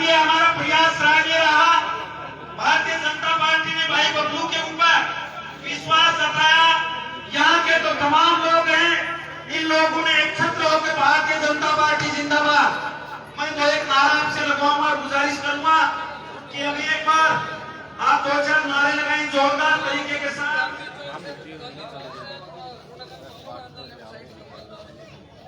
भी हमारा प्रयास आगे रहा। भारतीय जनता पार्टी ने भाई बबलू के ऊपर विश्वास जताया। यहाँ के तो तमाम लोग हैं, इन लोगों ने एक छत्र होकर भारतीय जनता पार्टी जिंदाबाद। मैं तो एक नारा आपसे लगाऊंगा और गुजारिश करूंगा कि अभी एक बार आप 2-4 नारे लगाएं जोरदार तरीके के साथ।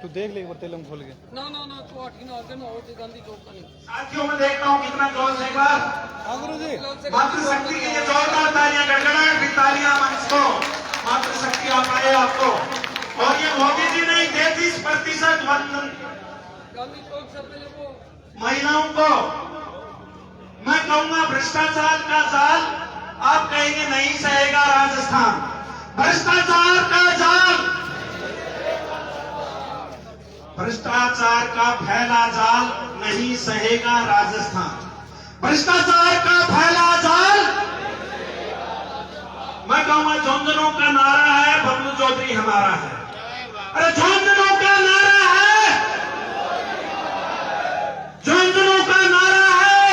तू देख ले तेलंग खोल के। ना ना ना तो गांधी चौक का नहीं। साथियों मैं देखता हूँ कितना जोश है। एक बार मातृशक्ति के लिए जोरदार तालियां गड़गड़ाहट भी तालियां मंच को। मातृशक्ति आप आए आपको। और ये मोदी जी ने 33% वंदन गांधी चौक से पहले वो महिलाओं को। मैं कहूंगा भ्रष्टाचार का जाल, आप कहेंगे नहीं सहेगा राजस्थान। भ्रष्टाचार का जाल, भ्रष्टाचार का फैला जाल नहीं सहेगा राजस्थान। भ्रष्टाचार का फैला जाल, मैं कहूंगा झुंझुनू का नारा है बबलू चौधरी हमारा है। अरे झुंझुनू का नारा है, झुंझुनू का नारा है।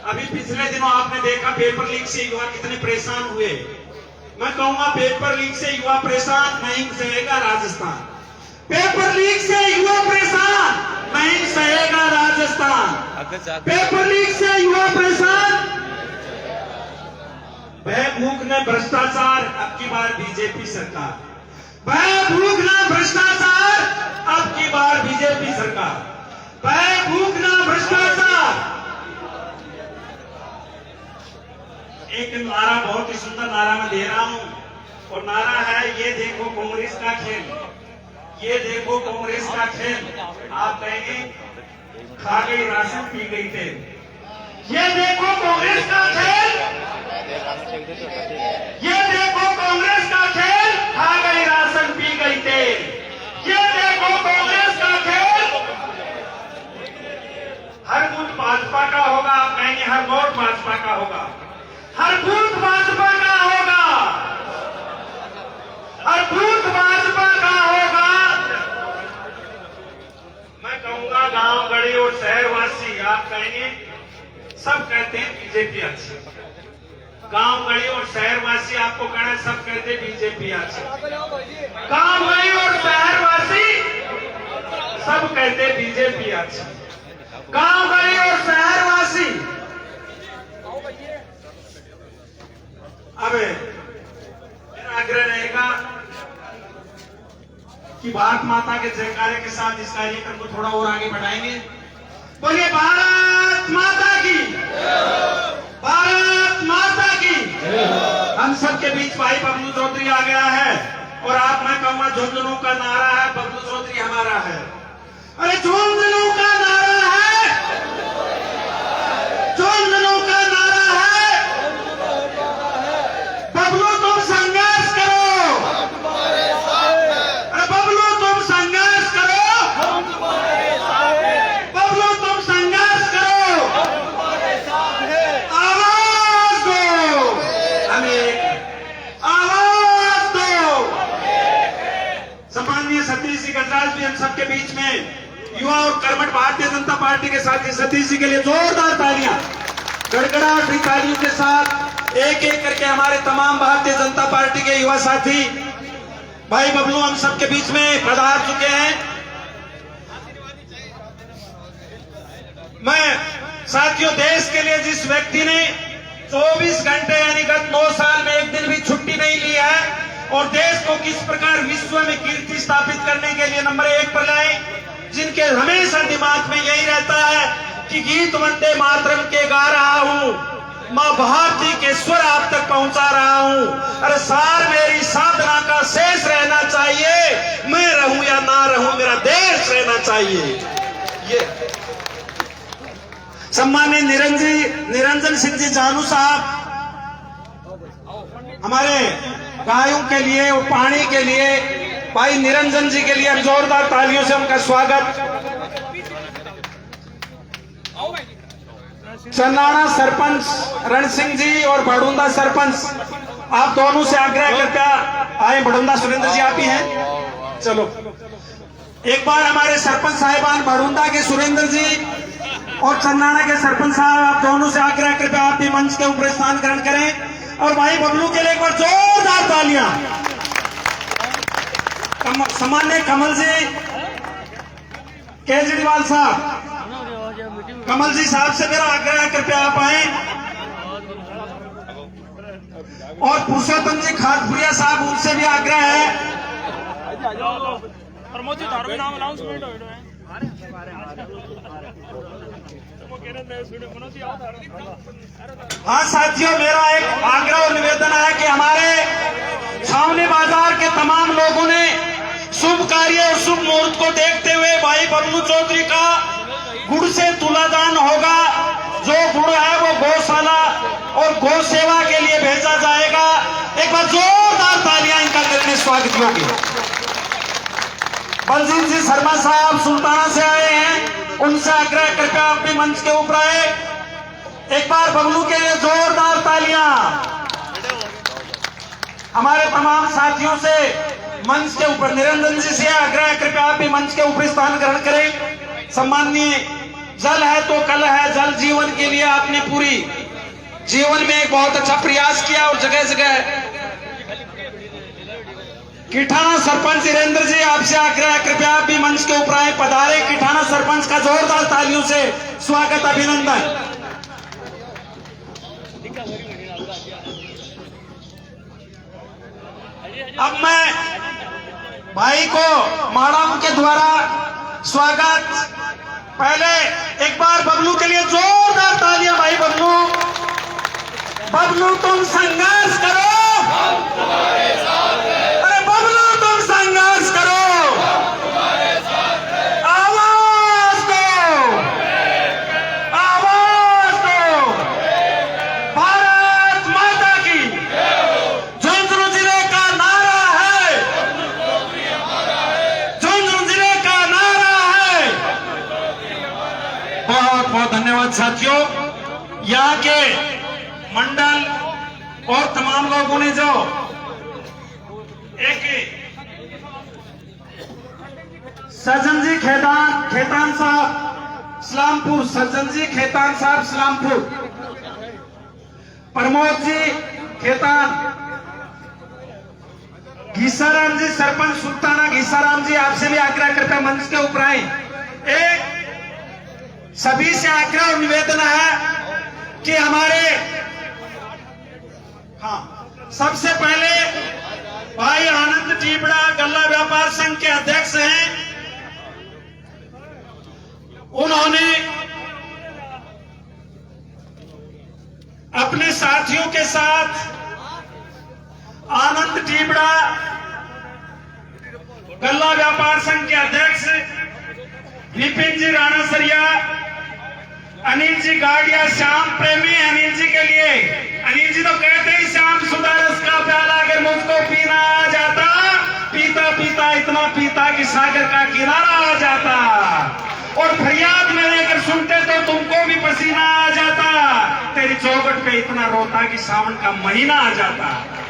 अभी पिछले दिनों आपने देखा पेपर लीक से युवा कितने परेशान हुए। मैं कहूंगा पेपर लीक से युवा परेशान नहीं सहेगा राजस्थान। पेपर लीक से युवा परेशान नहीं सहेगा राजस्थान। पेपर लीक से युवा परेशान। भय भूख ने भ्रष्टाचार, अब की बार बीजेपी सरकार। भय भूख ना भ्रष्टाचार, अब की बार बीजेपी सरकार। भय भूख ना भ्रष्टाचार। एक नारा, बहुत ही सुंदर नारा मैं दे रहा हूं, और नारा है ये देखो कांग्रेस का खेल, ये देखो कांग्रेस का खेल। आप कहेंगे खा गई राशन पी गई तेल। ये देखो कांग्रेस का खेल, ये देखो कांग्रेस का खेल, खा गई राशन पी गई तेल। ये देखो कांग्रेस का खेल। हर बूथ भाजपा का होगा, आप कहेंगे हर वोट भाजपा का होगा। हर बूथ भाजपा का होगा, हर बूथ भाजपा का होगा। मैं कहूंगा गांव गड़ी और शहरवासी, आप कहेंगे सब कहते हैं बीजेपी अच्छी। गांव गड़ी और शहरवासी आपको कहना है सब कहते हैं बीजेपी अच्छी। गांव गड़ी और शहरवासी सब कहते हैं बीजेपी अच्छी। गांव गड़ी और शहरवासी। अब मेरा आग्रह रहेगा कि भारत माता के जयकारे के साथ इस कार्यक्रम को थोड़ा और आगे बढ़ाएंगे। बोलिए भारत माता की, भारत माता की। हम सबके बीच भाई बबलू चौधरी आ गया है, और आप मैं कहूंगा झुंझुनू का नारा है बबलू चौधरी हमारा है। अरे झुंझुनू का नारा है, झुंझुनू का नारा है। बबलू तुम संघर्ष करो, अरे बबलू तुम संघर्ष करो, बबलू तुम संघर्ष करो। आवाज दो, हमें आवाज दो। सम्माननीय सतीश जी गजराज भी हम सबके बीच में युवा और कर्मठ भारतीय जनता पार्टी के साथी सतीश जी के लिए जोरदार तालियां, गड़गड़ाहट भी तालियों के साथ। एक एक करके हमारे तमाम भारतीय जनता पार्टी के युवा साथी भाई बबलू हम सबके बीच में पधार चुके हैं। मैं साथियों, देश के लिए जिस व्यक्ति ने 24 घंटे यानी गत 9 साल में एक दिन भी छुट्टी नहीं ली है, और देश को किस प्रकार विश्व में कीर्ति स्थापित करने के लिए नंबर 1 पर लाए, जिनके हमेशा दिमाग में यही रहता है कि गीत वंदे मातरम के गा रहा हूं, मां भारती के स्वर आप तक पहुंचा रहा हूं। अरे सार मेरी साधना का शेष रहना चाहिए, मैं रहूं या ना रहूं मेरा देश रहना चाहिए। ये सम्मानित निरंजन सिंह जी जानू साहब हमारे गायों के लिए और पानी के लिए, भाई निरंजन जी के लिए हम जोरदार तालियों से उनका स्वागत। चन्नाड़ा सरपंच रण सिंह जी और बड़ुंदा सरपंच, आप दोनों से आग्रह करता आए। बड़ुंदा सुरेंद्र जी आप ही हैं, चलो एक बार हमारे सरपंच साहिबान बड़ुंदा के सुरेंद्र जी और चंदाना के सरपंच साहब, आप दोनों से आग्रह कृपया आप भी मंच के ऊपर स्थान ग्रहण करें और भाई बबलू के लिए एक बार जोरदार तालियां। सामान्य कमल जी केजरीवाल साहब, कमल जी साहब से मेरा आग्रह है कृपया आप आए, और पुरुषोत्तम जी खाटपुरिया साहब, उनसे भी आग्रह है। हाँ साथियों, मेरा एक आग्रह और निवेदन है कि हमारे छावनी बाजार के तमाम लोगों ने शुभ कार्य और शुभ मुहूर्त को देखते हुए भाई बबलू चौधरी का गुड़ से तुलादान होगा। जो गुड़ है वो गौशाला और गौ सेवा के लिए भेजा जाएगा। एक बार जोरदार तालियां इनका करने स्वागत योग्य। बलजीत जी शर्मा साहब सुल्ताना से आए हैं, उनसे आग्रह कृपया आप भी मंच के ऊपर आए। एक बार बबलू के लिए जोरदार तालियां। हमारे तमाम साथियों से मंच के ऊपर, निरंजन जी से आग्रह कृपया आप भी मंच के ऊपर स्थान ग्रहण करें। सम्माननीय, जल है तो कल है, जल जीवन के लिए आपने पूरी जीवन में एक बहुत अच्छा प्रयास किया और जगह जगह। किठाना सरपंच वीरेंद्र जी, आपसे आग्रह कृपया आप भी मंच के ऊपर आए। पधारे किठाना सरपंच का जोरदार तालियों से स्वागत, अभिनंदन। अब मैं भाई को माड़ाम के द्वारा स्वागत, पहले एक बार बबलू के लिए जोरदार तालियां। भाई बबलू, बबलू तुम संघर्ष करो, अरे बबलू तुम संघर्ष करो, आवाज दो, आवाज दो, भारत माता की। झुंझुनू जिले का नारा है, झुंझुनू जिले का नारा है। बहुत बहुत धन्यवाद साथियों। यहाँ के मंडल और तमाम लोगों ने जो एक सज्जन जी खेतान साहब सलामपुर, सज्जन जी खेतान साहब सलामपुर, प्रमोद जी खेतान, घीसाराम जी सरपंच सुल्ताना, घीसाराम जी आपसे भी आग्रह करके मंच के ऊपर आए। एक सभी से आग्रह और निवेदन है कि हमारे, हाँ, सबसे पहले भाई आनंद टीबड़ा गल्ला व्यापार संघ के अध्यक्ष हैं, उन्होंने अपने साथियों के साथ आनंद टीबड़ा गल्ला व्यापार संघ के अध्यक्ष विपिन जी राणा सरिया, अनिल जी गाड़िया, श्याम प्रेमी, अनिल जी के लिए, अनिल जी तो कहते हैं श्याम सुदारस का प्याला अगर मुझको पीना आ जाता, पीता पीता इतना पीता कि सागर का किनारा आ जाता, और फरियाद में लेकर सुनते तो तुमको भी पसीना आ जाता, तेरी चौखट पे इतना रोता कि सावन का महीना आ जाता।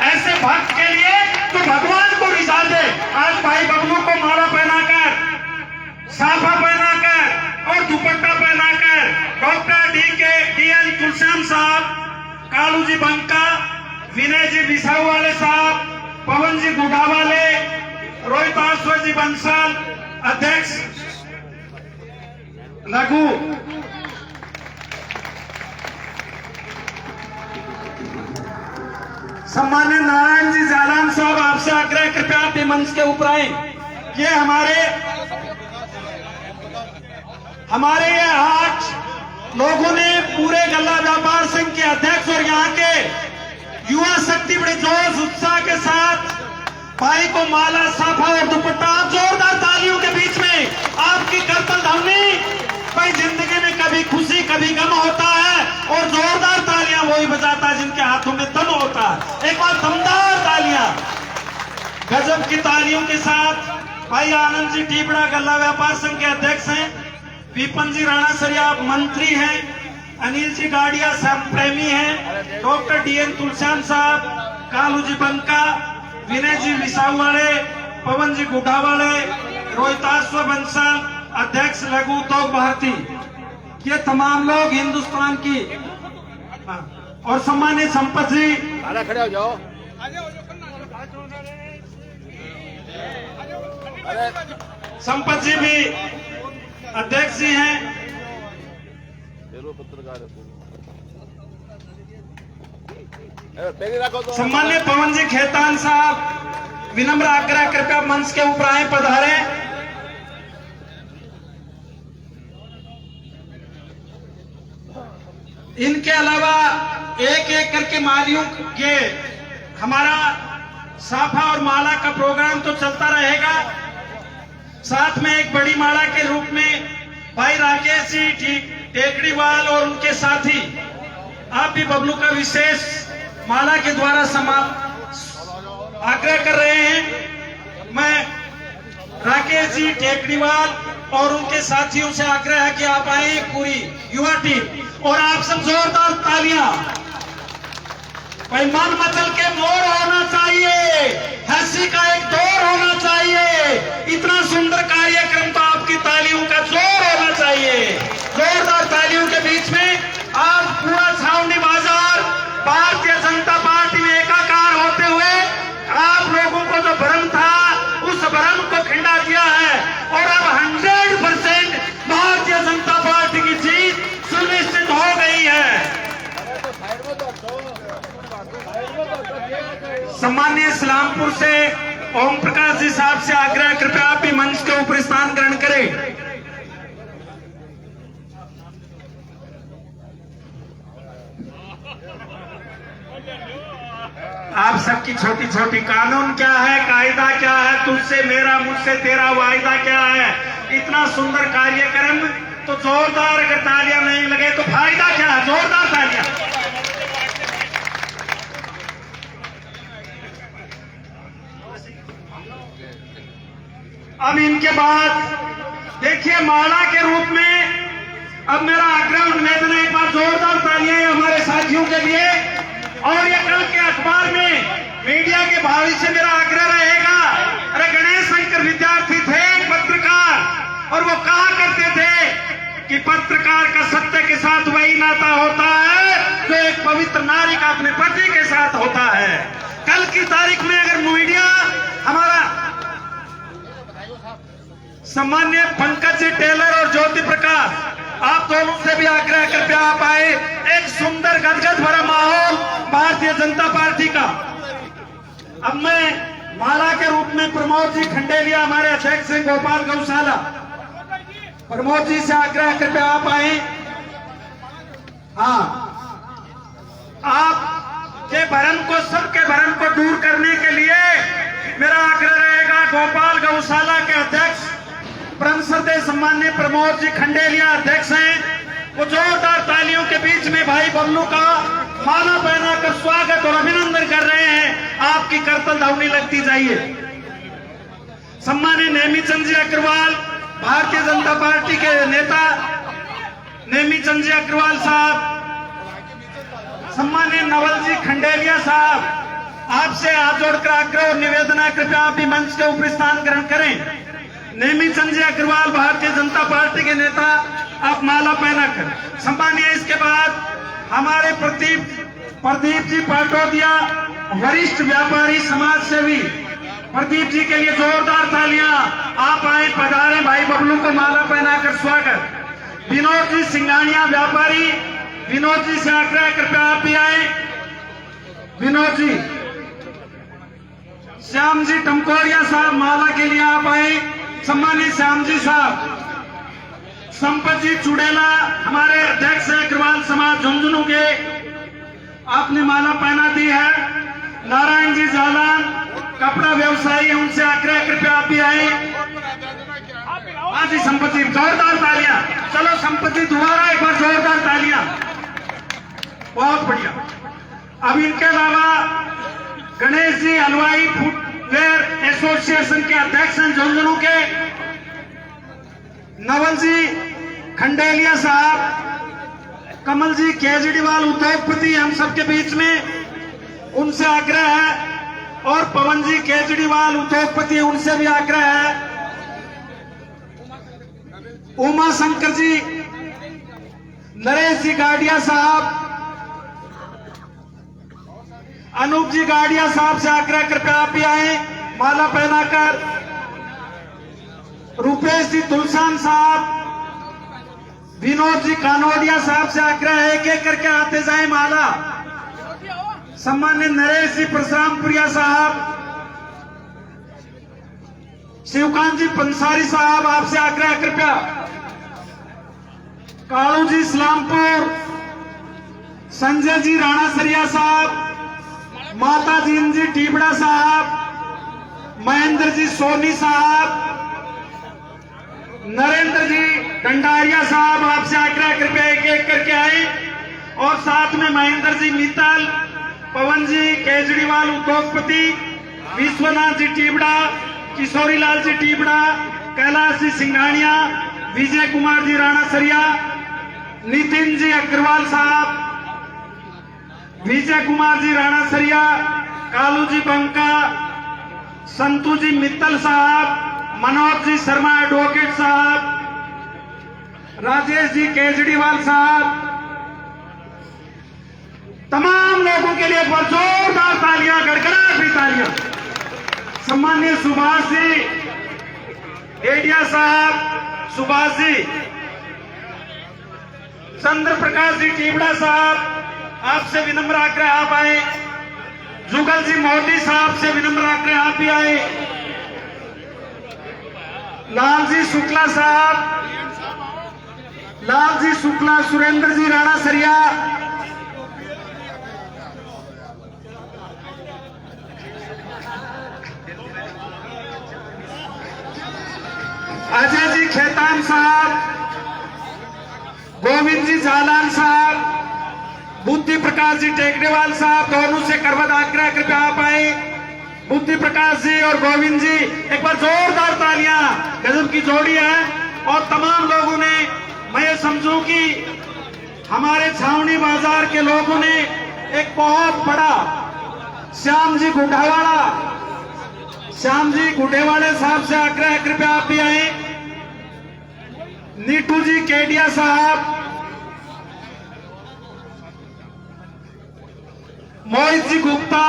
ऐसे भक्त के लिए तो भगवान को रिझा दे। आज भाई बबलू को माला पहनाकर, साफा पहनाकर और दुपट्टा पहनाकर डॉक्टर DN तुलश्याम साहब, कालू जी बंका, विनय जी बिसाऊ वाले साहब, पवन जी गुढ़ा वाले, रोहिताश्वर जी बंसल, अध्यक्ष लघु, सम्मान्य नारायण जी जालान साहब, आपसे आग्रह कृपया आप मंच के ऊपर आए। ये हमारे ये 8 लोगों ने पूरे गल्ला व्यापार संघ के अध्यक्ष और यहाँ के युवा शक्ति बड़े जोश उत्साह के साथ भाई को माला, साफा और दुपट्टा, आप जोरदार तालियों के बीच में आपकी करतल ध्वनि। भाई जिंदगी में कभी खुशी कभी गम होता है, और जोरदार तालियां वही बजाता है जिनके हाथों में दम होता है। एक बार दमदार तालियां, गजब की तालियों के साथ भाई आनंद जी टीबड़ा गल्ला व्यापार संघ के अध्यक्ष हैं, विपिन जी राणा सरिया मंत्री हैं, अनिल जी गाड़िया प्रेमी हैं, डॉक्टर DN तुलश्याम साहब, कालू जी बंका, विनय जी मिसाऊ वाले, पवन जी गुढ़ा वाले, रोहिताश्वर बंसल, अध्यक्ष लघु उद्योग भारती, ये तमाम लोग हिंदुस्तान की और सम्मानित संपत जी खड़े हो जाओ। संपत जी भी अध्यक्ष जी हैं। पत्रकार सम्मानित पवन जी खेतान साहब, विनम्र आग्रह कृपया मंच के ऊपर आए, पधारे। इनके अलावा एक एक करके मालियों के हमारा साफा और माला का प्रोग्राम तो चलता रहेगा। साथ में एक बड़ी माला के रूप में भाई राकेश जी टेकड़ीवाल और उनके साथी आप भी बबलू का विशेष माला के द्वारा आग्रह कर रहे हैं। मैं राकेश जी टेकड़ीवाल और उनके साथियों से आग्रह है कि आप आए, पूरी युवा टीम, और आप सब जोरदार तालियां। भाई मन मचल के मोड़ होना चाहिए, हंसी का एक दौर होना चाहिए। इतना सुंदर कार्यक्रम तो आपकी तालियों का जोर होना चाहिए। जोरदार तालियों के बीच में आज पूरा छावनी बाजार भारतीय जनता पार्टी में एकाकार होते हुए आप लोगों को जो भ्रम था उस भ्रम को खिंडा दिया है और अब 100% भारतीय जनता पार्टी की जीत सुनिश्चित हो गई है। सम्मानीय इस्लामपुर से ओम प्रकाश जी साहब से आग्रह कृपया आप भी मंच के ऊपर स्थान ग्रहण करें। आप सबकी छोटी छोटी कानून क्या है, कायदा क्या है, तुझसे मेरा मुझसे तेरा वायदा क्या है। इतना सुंदर कार्यक्रम तो जोरदार अगर तालियां नहीं लगे तो फायदा क्या है। जोरदार तालियां। अब इनके बाद देखिए माला के रूप में अब मेरा आग्रह निवेदन है, एक बार जोरदार तालियां हमारे साथियों के लिए। और ये कल के अखबार में मीडिया के भावी से मेरा आग्रह रहेगा। अरे गणेश शंकर विद्यार्थी थे, पत्रकार, और वो कहा करते थे कि पत्रकार का सत्य के साथ वही नाता होता है जो एक पवित्र नारी का अपने पति के साथ होता है। कल की तारीख में अगर मीडिया हमारा सम्मान्य पंकज जी टेलर और ज्योति प्रकाश, आप दोनों से भी आग्रह कृपया आप आए। एक सुंदर गदगद भरा माहौल भारतीय जनता पार्टी का। अब मैं माला के रूप में प्रमोद जी खंडेलिया, हमारे अध्यक्ष हैं गोपाल गौशाला, प्रमोद जी से आग्रह कृपया आप आए। हाँ, आप के भ्रम को, सबके भ्रम को दूर करने के लिए मेरा आग्रह रहेगा। गोपाल गौशाला के अध्यक्ष परम श्रद्धेय सम्मान्य प्रमोद जी खंडेलिया अध्यक्ष हैं। वो जोरदार तालियों के बीच में भाई बबलू का माला पहनाकर स्वागत और अभिनंदन कर रहे हैं। आपकी करतल ध्वनि लगती जाइए। सम्मान्य नेमीचंद जी अग्रवाल, भारतीय जनता पार्टी के नेता नेमीचंद जी अग्रवाल साहब, सम्मान्य नवल जी खंडेलिया साहब, आपसे हाथ जोड़कर आग्रह और निवेदन है, कृपया आप भी मंच के ऊपर स्थान ग्रहण करें। नेमीचंद जी अग्रवाल, भारतीय जनता पार्टी के नेता, आप माला पहना कर। सम्मानीय इसके बाद हमारे प्रदीप जी पाटोदिया, वरिष्ठ व्यापारी समाज सेवी, प्रदीप जी के लिए जोरदार तालियां। आप आए, पधारे, भाई बबलू को माला पहनाकर स्वागत। विनोद जी सिंघानिया व्यापारी, विनोद जी से आग्रह कृपया आप भी आए। विनोद जी, श्याम जी टमकोरिया साहब, माला के लिए आप आए। सम्मानित श्याम जी साहब। संपत जी चुड़ेला, हमारे अध्यक्ष हैं अग्रवाल समाज झुंझुनू के, आपने माला पहना दी है। नारायण जी जालान, कपड़ा व्यवसायी, उनसे आग्रह कृपया आप भी आए। हाँ जी संपत जी, जोरदार तालियां। चलो संपत जी, दोबारा एक बार जोरदार तालियां। बहुत बढ़िया। अब इनके अलावा गणेश जी हलवाई फुटवेयर एसोसिएशन के अध्यक्ष हैं झुंझुनू के। नवल जी खंडेलिया साहब, कमल जी केजरीवाल उद्योगपति, हम सबके बीच में, उनसे आग्रह है। और पवन जी केजरीवाल उद्योगपति, उनसे भी आग्रह है। उमा शंकर जी नरेश जी गाडिया साहब, अनूप जी गाडिया साहब से आग्रह कृपया आप भी आए माला पहनाकर। रुपेश जी तुलसान साहब, विनोद जी कानोडिया साहब से आग्रह है एक एक करके आते जाए माला। सम्मान्य नरेश जी परशुरामपुरिया साहब, शिवकांत जी पंसारी साहब आपसे आग्रह कृपया। कालू जी इस्लामपुर, संजय जी राणा सरिया साहब, माता दीन जी टीबड़ा साहब, महेंद्र जी सोनी साहब, नरेंद्र जी डंडारिया साहब आपसे आग्रह कृपया एक एक करके आए। और साथ में महेंद्र जी मित्तल, पवन जी केजरीवाल उद्योगपति, विश्वनाथ जी टीबड़ा, किशोरीलाल जी टीबड़ा, कैलाश जी सिंघानिया, विजय कुमार जी राणा सरिया, नितिन जी अग्रवाल साहब, विजय कुमार जी राणा सरिया, कालू जी बंका, संतू जी मित्तल साहब, मनोज जी शर्मा एडवोकेट साहब, राजेश जी केजरीवाल साहब, तमाम लोगों के लिए एक बार जोरदार तालियां, गड़गड़ाहट भी तालियां। सम्मानीय सुभाष जी एडिया साहब, सुभाष जी, चंद्र प्रकाश जी टीबड़ा साहब आपसे विनम्र आग्रह आप आए। जुगल जी मोदी साहब से विनम्र आग्रह आप भी आए। लाल जी शुक्ला साहब, लाल जी शुक्ला, सुरेंद्र जी राणा सरिया, अजय जी खेतान साहब, गोविंद जी जालान साहब, बुद्धि प्रकाश जी टेकडेवाल साहब, दोनों से करवद आग्रह कृपया आप आए। बुद्धि प्रकाश जी और गोविंद जी, एक बार जोरदार तालियां, गजब की जोड़ी है। और तमाम लोगों ने, मैं ये समझूं कि हमारे छावनी बाजार के लोगों ने एक बहुत बड़ा, श्याम जी गुढ़ावाड़ा, श्याम जी गुढ़ेवाड़े साहब से आग्रह कृपया आप भी आए। नीटू जी केडिया साहब, मोहित जी गुप्ता,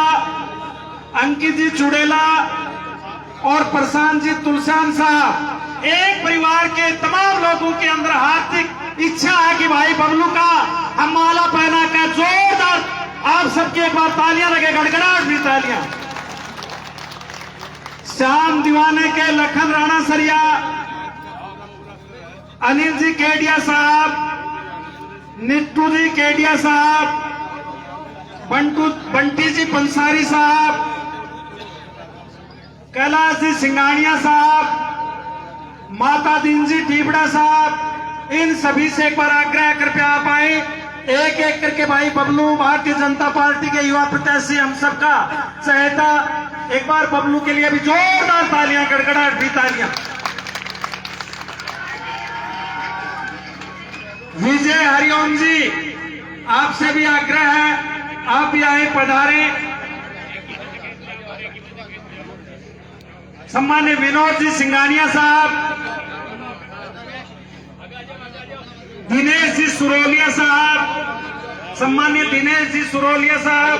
अंकित जी चुड़ेला और प्रशांत जी तुलसान साहब, एक परिवार के तमाम लोगों के अंदर हार्दिक इच्छा है कि भाई बबलू का हम माला पहना कर जोरदार आप सबके एक बार तालियां लगे, गड़गड़ाहट भी तालियां। श्याम दीवाने के लखन राणा सरिया, अनिल जी केडिया साहब, निट्टू जी केडिया साहब, बंटी जी पंसारी साहब, कैलाश जी सिंघानिया साहब, माता दीन जी टीबड़ा साहब, इन सभी से एक बार आग्रह कृपया आप आए। एक एक करके भाई बबलू, भारतीय जनता पार्टी के युवा प्रत्याशी, हम सबका सहायता, एक बार बबलू के लिए भी जोरदार तालियां, गड़गड़ाहट भी तालियां। विजय हरिओम जी आपसे भी आग्रह है, आप भी आए, पधारे। सम्मान्य विनोद जी सिंघानिया साहब, दिनेश जी सुरोलिया साहब, सम्मान्य दिनेश जी सुरोलिया साहब,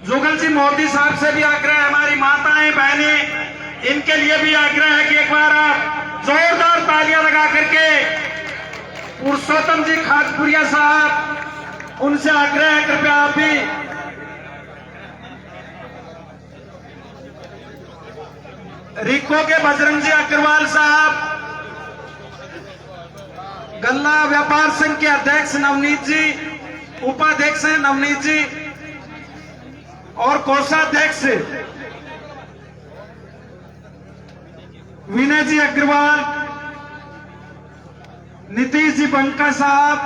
जुगल जी मोदी साहब से भी आग्रह है, हमारी माताएं बहनें, इनके लिए भी आग्रह है कि एक बार आप जोरदार तालियां लगा करके। पुरुषोत्तम जी खाजपुरिया साहब, उनसे आग्रह है कृपया आप भी। रिको के बजरंग जी अग्रवाल साहब, गल्ला व्यापार संघ के अध्यक्ष नवनीत जी, उपाध्यक्ष हैं नवनीत जी और कोषाध्यक्ष विनय जी अग्रवाल, नीतीश जी बंका साहब,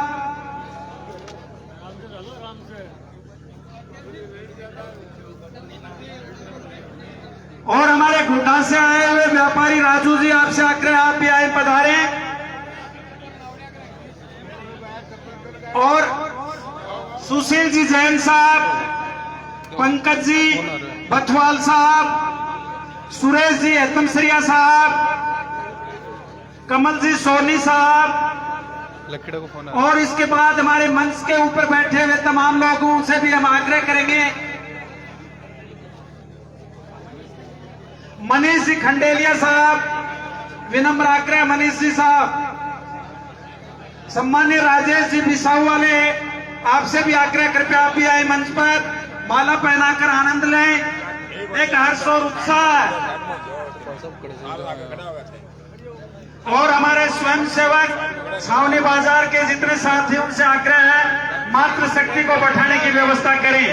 और हमारे गुड्डा से आए हुए व्यापारी राजू जी, आपसे आग्रह आप भी आए, पधारे। और सुशील जी जैन साहब, पंकज जी बथवाल साहब, सुरेश जी एतमसरिया साहब, कमल जी सोनी साहब, लकड़ा को फोन और इसके बाद हमारे मंच के ऊपर बैठे हुए तमाम लोगों से भी हम आग्रह करेंगे, मनीष जी खंडेलिया साहब, विनम्र आग्रह मनीष जी साहब, सम्मान्य राजेश जी बिसाऊ वाले, आपसे भी आग्रह, कृपया आप भी आए मंच पर, माला पहनाकर आनंद लें। एक हर्ष और उत्साह। और हमारे स्वयंसेवक छावनी बाजार के जितने साथी, उनसे आग्रह है मातृशक्ति को बैठाने की व्यवस्था करें।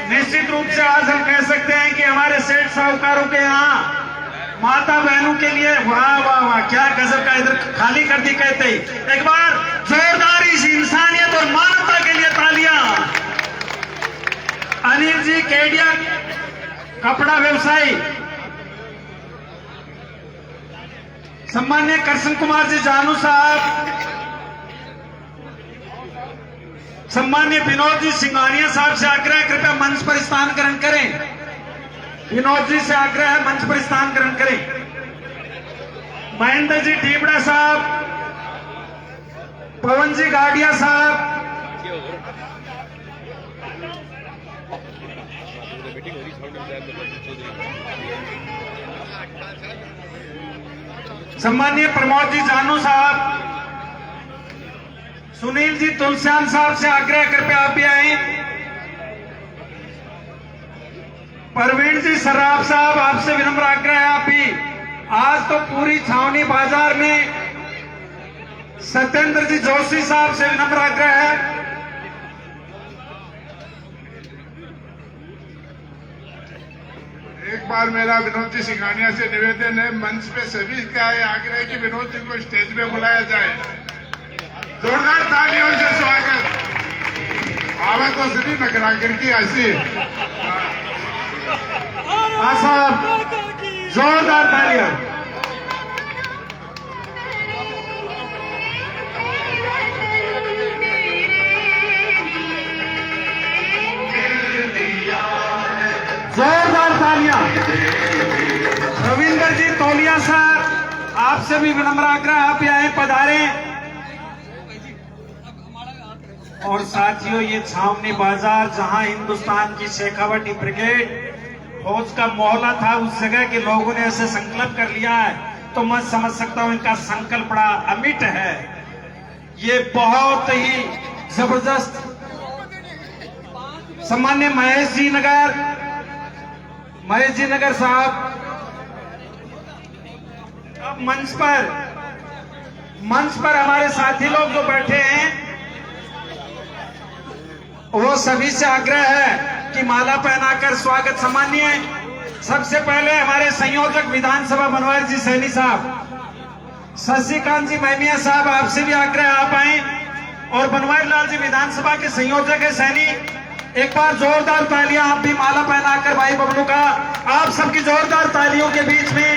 निश्चित रूप से आज हम कह सकते हैं कि हमारे सेठ साहूकारों के यहाँ माता बहनों के लिए वाह वाह वाह, क्या गजब का, इधर खाली कर दी कहते ही। एक बार जोरदार इस इंसानियत और मानवता के लिए तालियां। अनिल जी केडिया, कपड़ा व्यवसायी, सम्मान्य कृष्ण कुमार जी जानू साहब, सम्मान्य विनोद जी सिंघानिया साहब से आग्रह है कृपया मंच पर स्थान ग्रहण करें। विनोद जी से आग्रह है मंच पर स्थान ग्रहण करें। महेंद्र जी टीबड़ा साहब, पवन जी गाडिया साहब, सम्मानीय प्रमोद जी जानू साहब, सुनील जी तुलसियान साहब से आग्रह कृपया आप भी आए। परवीन जी सराफ साहब, आपसे विनम्र आग्रह है आप भी। आज तो पूरी छावनी बाजार में सत्येंद्र जी जोशी साहब से विनम्र आग्रह है। एक बार मेरा विनोद जी सिंघानिया से निवेदन है, मंच पे सभी का आग्रह है कि विनोद जी को स्टेज पे बुलाया जाए। जोरदार तालियों से स्वागत। आवा तो सभी नगरागर की ऐसी। हाँ साहब, जोरदार तालियां। जोरदार तालियां। रविंदर जी तोलिया साहब, आपसे भी विनम्र आग्रह, आप भी आए, पधारे। और साथियों, ये छावनी बाजार जहां हिंदुस्तान की शेखावटी ब्रिगेड फौज का मोहल्ला था, उस जगह के लोगों ने ऐसे संकल्प कर लिया है, तो मैं समझ सकता हूं इनका संकल्प बड़ा अमिट है। ये बहुत ही जबरदस्त। सम्मान्य महेश जी नगर साहब, अब मंच पर हमारे साथी लोग जो बैठे हैं, वो सभी से आग्रह है कि माला पहनाकर स्वागत। सम्मानीय सबसे पहले हमारे संयोजक विधानसभा बनवारी जी सैनी साहब, शशिकांत जी मैमिया साहब, आपसे भी आग्रह आप आए। और बनवारी लाल जी विधानसभा के संयोजक है सैनी, एक बार जोरदार तालियां आप भी माला पहनाकर भाई बबलू का। आप सबकी जोरदार तालियों के बीच में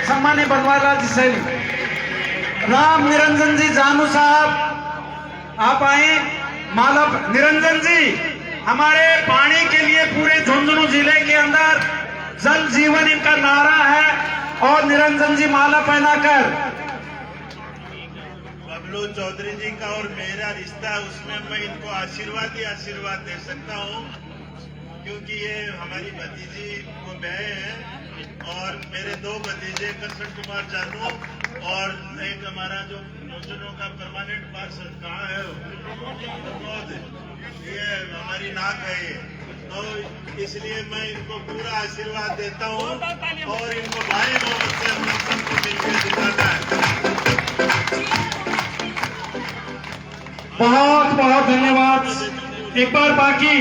सम्मानित बनवारी लाल जी सैनी। राम निरंजन जी जानू साहब, आप आए। माला निरंजन जी, हमारे पानी के लिए पूरे झुंझुनू जिले के अंदर जल जीवन इनका नारा है। और निरंजन जी माला पहनाकर। बबलू चौधरी जी का और मेरा रिश्ता, उसमें मैं इनको आशीर्वाद दे सकता हूँ, क्योंकि ये हमारी भतीजी को ब्याह है। और मेरे दो भतीजे कृष्ण कुमार जानू और एक हमारा जो नौजवानों का परमानेंट पार्षद कहाँ है, ये हमारी नाक है ये, तो इसलिए मैं इनको पूरा आशीर्वाद देता हूँ और इनको भाई मोहब्बत से हम लोग सबको मिलकर जिताना है। बहुत बहुत धन्यवाद। एक बार बाकी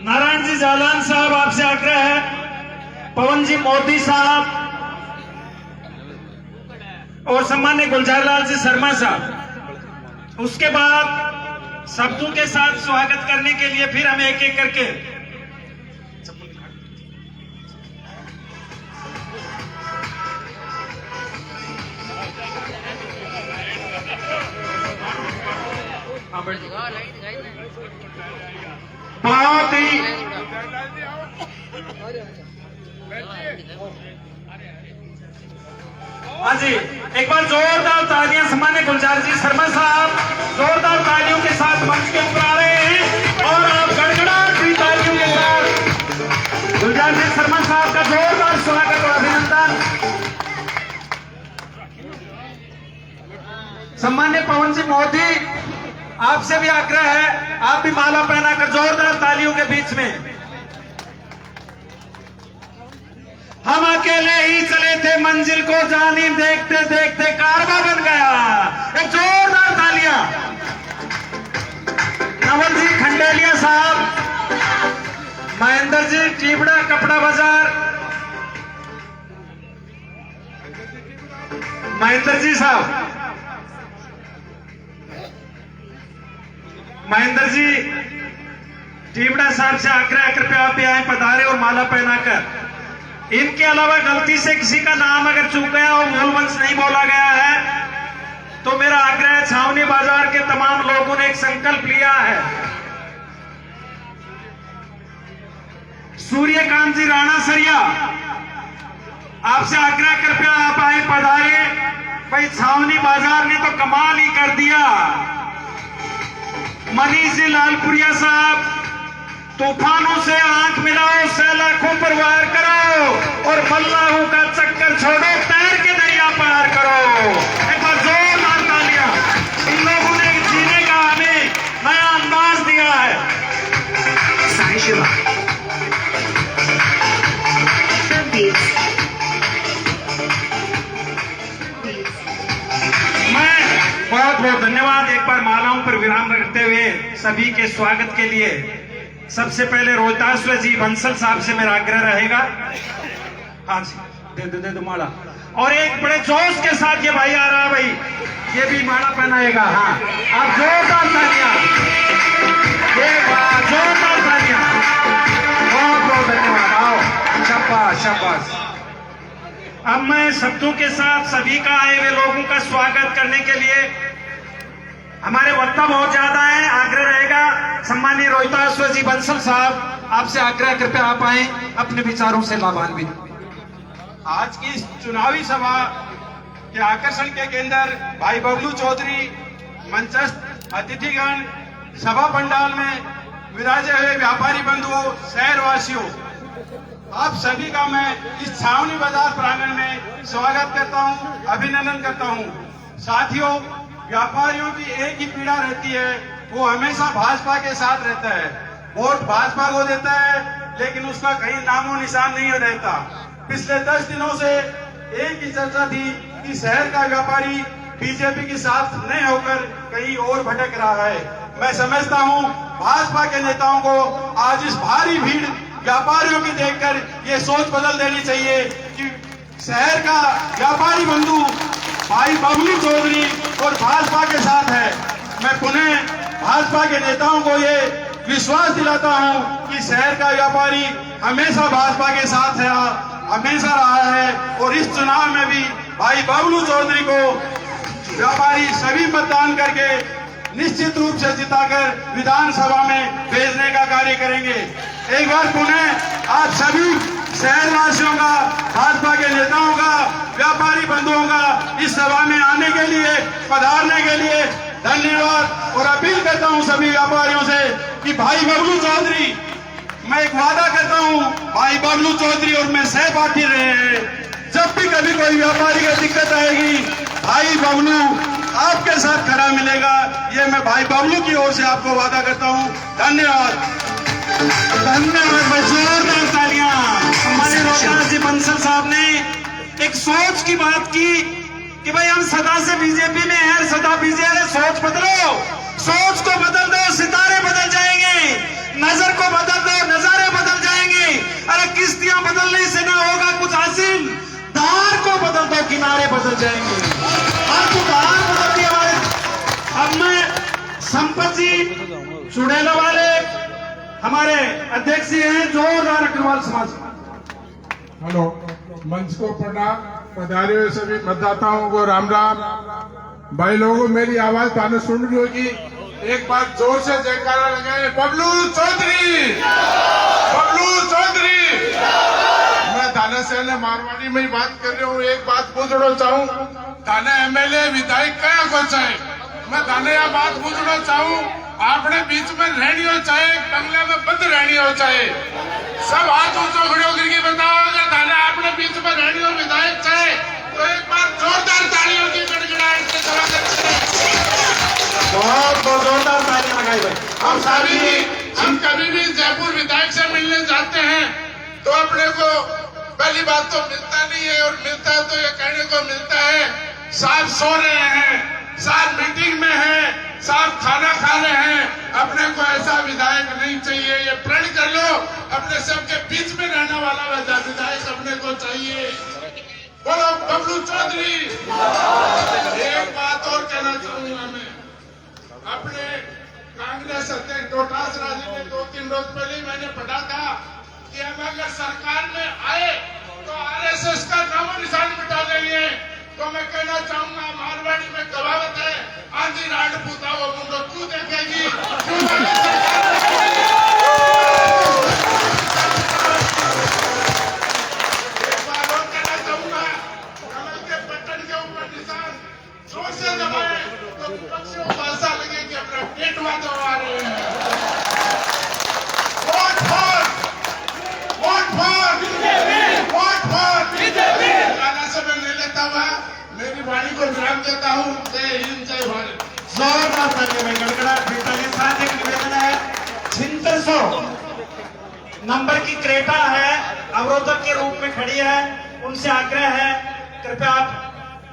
नारायण जी जालान साहब, आपसे आग्रह है। पवन जी मोदी साहब और सम्मान्य गुलजार लाल जी शर्मा साहब। उसके बाद शब्दों के साथ स्वागत करने के लिए फिर हम एक एक करके बहुत ही हाँ जी, एक बार जोरदार तालियां सम्मान्य गुलजार जी शर्मा साहब जोरदार तालियों के साथ मंच के ऊपर आ रहे हैं और आप गड़गड़ाहट हुई तालियों के साथ गुलजार जी शर्मा साहब का जोरदार स्वागत और अभिनंदन। सम्मान्य पवन सिंह मोदी, आपसे भी आग्रह है, आप भी माला पहनाकर जोरदार तालियों के बीच में। हम अकेले ही चले थे मंजिल को जानी, देखते देखते कारवा बन गया। एक जोरदार तालियां। नवल जी खंडेलिया साहब, महेंद्र जी टीबड़ा कपड़ा बाजार, महेंद्र जी साहब, महेंद्र जी टीबड़ा साहब से आग्रह है, कृपया आप भी आए, पधारे और माला पहनाकर। इनके अलावा गलती से किसी का नाम अगर चूक गया हो, मूल वंश नहीं बोला गया है, तो मेरा आग्रह है, छावनी बाजार के तमाम लोगों ने एक संकल्प लिया है। सूर्यकांत जी राणा सरिया, आपसे आग्रह, कृपया आप आए, पधारे। भाई छावनी बाजार ने तो कमाल ही कर दिया। मनीष जी लालपुरिया साहब, तूफानों से आंख मिलाओ, सैलाखों पर वार करो और मल्लाहों का चक्कर छोड़ो, तैर के दरिया पार करो। एक बार जोरदार तालियां। इन लोगों ने जीने का हमें नया अंदाज दिया है। साई शिवा मैं बहुत बहुत धन्यवाद। एक बार मालाओं पर विराम रखते हुए सभी के स्वागत के लिए सबसे पहले रोहतास जी बंसल साहब से मेरा आग्रह रहेगा। हाँ जी, दे दो माला। और एक बड़े जोश के साथ ये भाई आ रहा है, भाई ये भी माला पहनाएगा। हाँ, आप जोरदार तालियां, जोरदार तालियां। बहुत बहुत धन्यवाद। आओ, शाबाश शाबाश। अब मैं शब्दों के साथ सभी का आए हुए लोगों का स्वागत करने के लिए, हमारे वक्ता बहुत ज्यादा है, आग्रह रहेगा सम्मानीय रोहितास जी बंसल साहब, आपसे आग्रह, कृपया आप आए, अपने विचारों से लाभान्वित। आज की इस चुनावी सभा के आकर्षण के केंद्र भाई बबलू चौधरी, मंचस्थ अतिथिगण, सभा पंडाल में विराजे हुए व्यापारी बंधुओं, शहरवासियों, आप सभी का मैं इस छावनी बाजार प्रांगण में स्वागत करता हूं, अभिनंदन करता हूं। साथियों, व्यापारियों की एक ही पीड़ा रहती है, वो हमेशा भाजपा के साथ रहता है। वोट भाजपा को देता है, लेकिन उसका कहीं नामो निशान नहीं रहता। पिछले 10 दिनों से एक ही चर्चा थी कि शहर का व्यापारी बीजेपी के साथ नहीं होकर कहीं और भटक रहा है। मैं समझता हूं भाजपा के नेताओं को आज इस भारी भीड़ व्यापारियों की देखकर ये सोच बदल देनी चाहिए कि शहर का व्यापारी बंधु भाई बबलू चौधरी और भाजपा के साथ है। मैं पुनः भाजपा के नेताओं को ये विश्वास दिलाता हूं कि शहर का व्यापारी हमेशा भाजपा के साथ है, हमेशा रहा है, और इस चुनाव में भी भाई बबलू चौधरी को व्यापारी सभी मतदान करके निश्चित रूप से जिताकर विधानसभा में भेजने का कार्य करेंगे। एक बार पुनः आप सभी शहरवासियों का, भाजपा के नेताओं का, व्यापारी बंधुओं का इस सभा में आने के लिए, पधारने के लिए धन्यवाद। और अपील करता हूं सभी व्यापारियों से कि भाई बबलू चौधरी, मैं एक वादा करता हूं, भाई बबलू चौधरी और मैं सहपाठी रहे हैं। जब भी कभी कोई व्यापारी को दिक्कत आएगी, भाई बबलू आपके साथ खड़ा मिलेगा। ये मैं भाई बबलू की ओर से आपको वादा करता हूं। धन्यवाद। धन्यवाद। जोरदार तालियां। हमारे रोहतास जी बंसल साहब ने एक सोच की बात की कि भाई हम सदा से बीजेपी में हैं, सदा बीजेपी। सोच बदलो, सोच को बदल दो, सितारे बदल जाएंगे। नजर को बदल दो, नजारे बदल जाएंगे। अरे किश्तियां बदलने से ना होगा कुछ हासिल, धार को बदल दो, किनारे बदल जाएंगे। आपको धार बदल दिया हमारे। अब मैं संपत जी चुड़ैला वाले हमारे अध्यक्ष जी हैं, जोरदार अग्रवाल समाज। हेलो, मंच को प्रणाम। पधारे हुए सभी मतदाताओं को राम राम। भाई लोगों, मेरी आवाज थाने सुन रही होगी, एक बार जोर से जयकारा लगाए, बबलू चौधरी, बबलू चौधरी। मैं थाने थाने से ने मारवाड़ी में ही बात कर रहा हूँ। एक बात पूछना चाहूँ, थाने एमएलए विधायक क्या को चाहे, मैं थाने यह बात पूछना चाहूँ, आपने बीच में रहनी हो चाहे बंगले में बंद रहनी हो चाहे, सब हाथ ऊंचो खड़े करके बताओ, अगर थाने आपने बीच में रहनी हो विधायक चाहे तो एक बार जोरदार तालियों की गड़गड़ाहट से स्वागत करें। बहुत बहुत जोरदार तालियां लगाई भाई। हम कभी भी जयपुर विधायक से मिलने जाते हैं तो अपने को पहली बात तो मिलता नहीं है, और मिलता है तो ये कहने को मिलता है साहब सो रहे हैं, साहब मीटिंग में हैं, साहब खाना खा रहे हैं। अपने को ऐसा विधायक नहीं चाहिए, ये प्रण कर लो, अपने सबके बीच में रहने वाला विधायक अपने को चाहिए। बोलो बबलू चौधरी। एक बात और कहना चाहूंगा मैं, अपने कांग्रेस अध्यक्ष डोटासरा जी ने 2-3 रोज पहले मैंने पढ़ा था कि हम अगर सरकार में आए तो आरएसएस का नामो निशान मिटा देंगे। तो मैं कहना चाहूंगा, मारवाड़ी में कहावत है, आंधी राड पूता वो मुंडो तू देखेगी, क्यों अगर सरकार में एक बार और कहना चाहूंगा, कमल के बटन के ऊपर निशान जोर से दबाए तो विपक्षियों को ऐसा लगे कि अपना पेट में दबा रहे हैं। वोट फॉर गाना से मैं ले लेता हुआ मेरी वाणी को विराम देता हूँ। जय हिंद, जय भारत। जोरदार तालियां भाई, गड़गड़ाहट बेटा के साथ एक निवेदन है, 600 नंबर की क्रेटा है, अवरोधक के रूप में खड़ी है, उनसे आग्रह है कृपया आप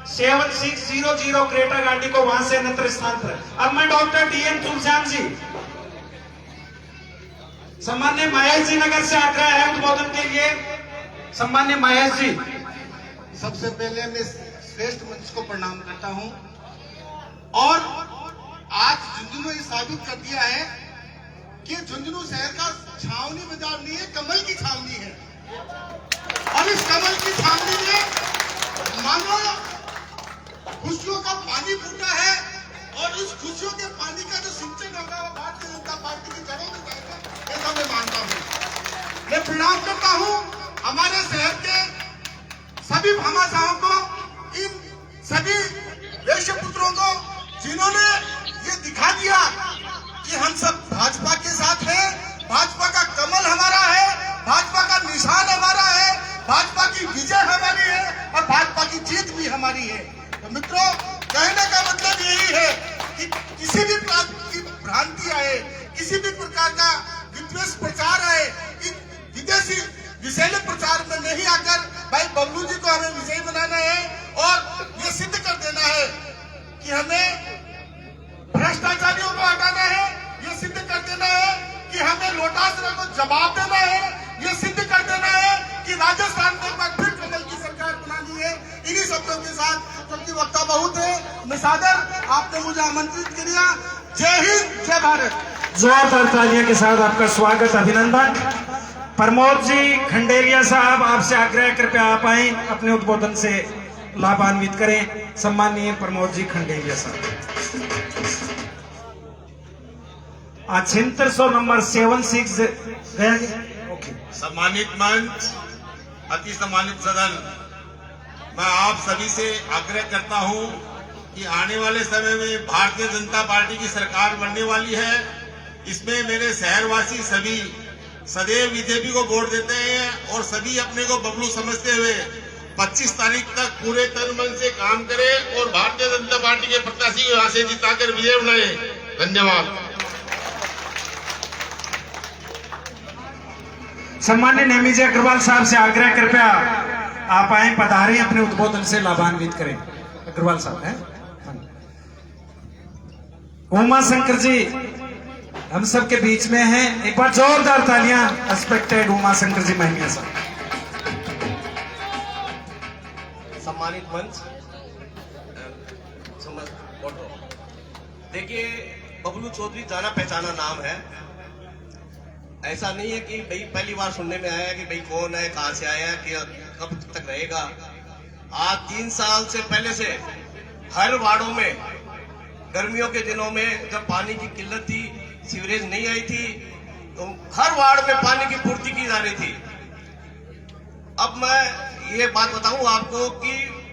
7600 क्रेटा गाड़ी को वहां से अन्यत्र स्थानांतरित। अब मैं डॉक्टर डीएन तुलश्याम जी, सम्मान्य महेश जी नगर से आग्रह है उद्बोधन के लिए। सम्मान्य महेश जी। सबसे पहले मैं श्रेष्ठ मंच को प्रणाम करता हूं, और आज झुंझुनू ये साबित कर दिया है कि झुंझुनू शहर का छावनी बाजार नहीं है, कमल की छावनी है। और इस कमल की छावनी में मानो खुशियों का पानी फूटा है, और उस खुशियों के पानी का जो सिंचन होगा वो भारतीय जनता पार्टी की जड़ों में जाएगा, ऐसा मैं मानता हूं। मैं प्रणाम करता हूं हमारे शहर के सभी भामाशाहों को, इन सभी वैश्य पुत्रों को, जिन्होंने ये दिखा दिया कि हम सब भाजपा के साथ हैं, भाजपा का कमल हमारा है, भाजपा का निशान हमारा है, भाजपा की विजय हमारी है, और भाजपा की जीत भी हमारी है। तो मित्रों, कहने का मतलब यही है कि किसी भी प्रकार की भ्रांति आए, किसी भी प्रकार का विद्वेष प्रचार आए, इन विदेशी विषैले प्रचार में नहीं आकर भाई बबलू जी को हमें विजयी बनाना है, और ये सिद्ध कर देना है कि हमें भ्रष्टाचारियों को हटाना है, ये सिद्ध कर देना है कि हमें लोटासरा को जवाब देना है, ये सिद्ध कर देना है कि राजस्थान में एक बार फिर कमल की सरकार बनानी है। इन्हीं शब्दों के साथ, क्योंकि वक्ता बहुत है, मैं सादर आपने मुझे आमंत्रित किया। जय हिंद, जय भारत। जोरदार तालियों के साथ आपका स्वागत, अभिनंदन। प्रमोद जी खंडेरिया साहब, आपसे आग्रह कृपया आप आए, अपने उद्बोधन से लाभान्वित करें। सम्माननीय प्रमोद जी खंडेरिया साहब। 600 नंबर 76 ओके। सम्मानित मंच, अति सम्मानित सदन, मैं आप सभी से आग्रह करता हूं कि आने वाले समय में भारतीय जनता पार्टी की सरकार बनने वाली है। इसमें मेरे शहरवासी सभी सदैव बीजेपी को वोट देते हैं, और सभी अपने को बबलू समझते हुए 25 तारीख तक पूरे तन मन से काम करें और भारतीय जनता पार्टी के प्रत्याशी को यहाँ से जिताकर विजय बनाए। धन्यवाद। सम्मान्य नेमी अग्रवाल साहब से आग्रह कृपया आप आए, पधारें, अपने उद्बोधन से लाभान्वित करें। अग्रवाल साहब हैं। उमा शंकर जी हम सबके बीच में हैं, एक बार जोरदार तालियां रिस्पेक्टेड उमा शंकर जी महमिया साहब। सम्मानित मंच, देखिए बबलू चौधरी जाना पहचाना नाम है। ऐसा नहीं है कि भाई पहली बार सुनने में आया कि भाई कौन है, कहां से आया, कि कब तक रहेगा। आज 3 साल से पहले से हर वार्डों में गर्मियों के दिनों में जब पानी की किल्लत थी, सीवरेज नहीं आई थी, तो हर वार्ड में पानी की पूर्ति की जा रही थी। अब मैं ये बात बताऊं आपको कि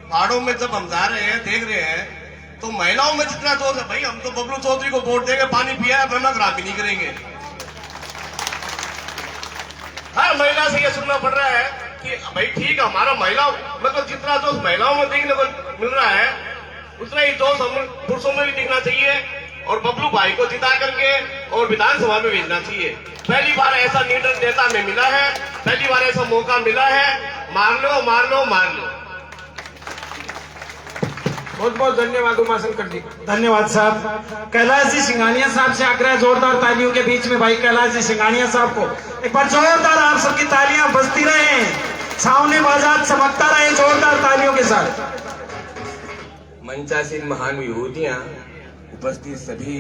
पहाड़ों में जब हम जा रहे हैं, देख रहे हैं, तो महिलाओं में जितना जोश है, भाई हम तो बबलू चौधरी को वोट देंगे, पानी पिया है, अपना खराब भी नहीं करेंगे। हर महिला से ये सुनना पड़ रहा है कि भाई ठीक है, हमारा महिला मतलब जितना जोश महिलाओं में देखने को मिल रहा है, उतना ही जोश हम पुरुषों में भी दिखना चाहिए और बबलू भाई को जिता करके और विधानसभा में भेजना चाहिए। पहली बार ऐसा लीडर नेता में मिला है, पहली बार ऐसा मौका मिला है, मार लो मार लो मार लो। बहुत बहुत धन्यवाद उमाशंकर जी। धन्यवाद साहब। कैलाश जी सिंघानिया साहब से आग्रह जोरदार तालियों के बीच में भाई कैलाश जी सिंघानिया साहब को एक बार जोरदार आप सबकी तालियां बजती रहे, छावनी बाजार चमकता रहे जोरदार तालियों के साथ। मंचासीन महान विभूतियां, उपस्थित सभी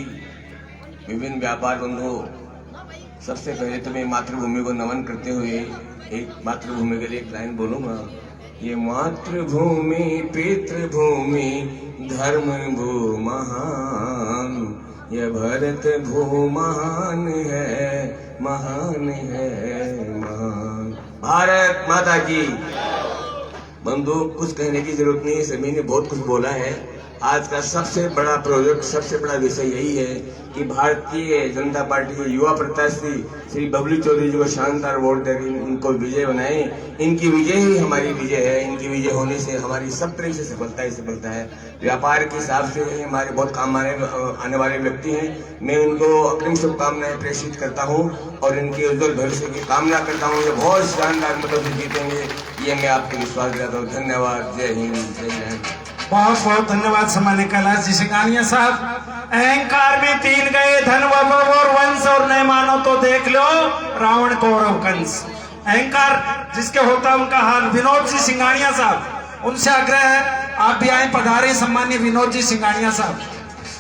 विभिन्न व्यापार बंधुओं, सबसे पहले तो मैं मातृभूमि को नमन करते हुए एक मातृभूमि के लिए एक लाइन बोलूंगा। ये मातृभूमि पितृभूमि धर्म भू महान, ये भरत भू महान है महान है महान। भारत माता की। बंधु, कुछ कहने की जरूरत नहीं है, सभी ने बहुत कुछ बोला है। आज का सबसे बड़ा प्रोजेक्ट, सबसे बड़ा विषय यही है कि भारतीय जनता पार्टी के युवा प्रत्याशी श्री बबलू चौधरी जी को शानदार वोट देकर इनको विजय बनाए। इनकी विजय ही हमारी विजय है। इनकी विजय होने से हमारी सब तरह से सफलता ही सफलता है। व्यापार के हिसाब से हमारे बहुत काम आने वाले व्यक्ति हैं। मैं उनको अग्रिम शुभकामनाएं प्रेषित करता हूँ और इनके उज्जवल भविष्य की कामना करता हूँ। ये बहुत शानदार मतलब से जीतेंगे, ये मैं आपको विश्वास दिलाता हूँ। धन्यवाद। जय हिंद, जय हिंद। बहुत बहुत धन्यवाद सम्मानित कैलाश जी सिंघानिया साहब। अहंकार में 3 गए, धन और वंश, और नहीं मानो तो देख लो रावण कौरव कंस। अहंकार जिसके होता उनका हाल। विनोद जी सिंघानिया साहब, उनसे आग्रह है आप भी आए, पधारे सम्मानित विनोद जी सिंघानिया साहब।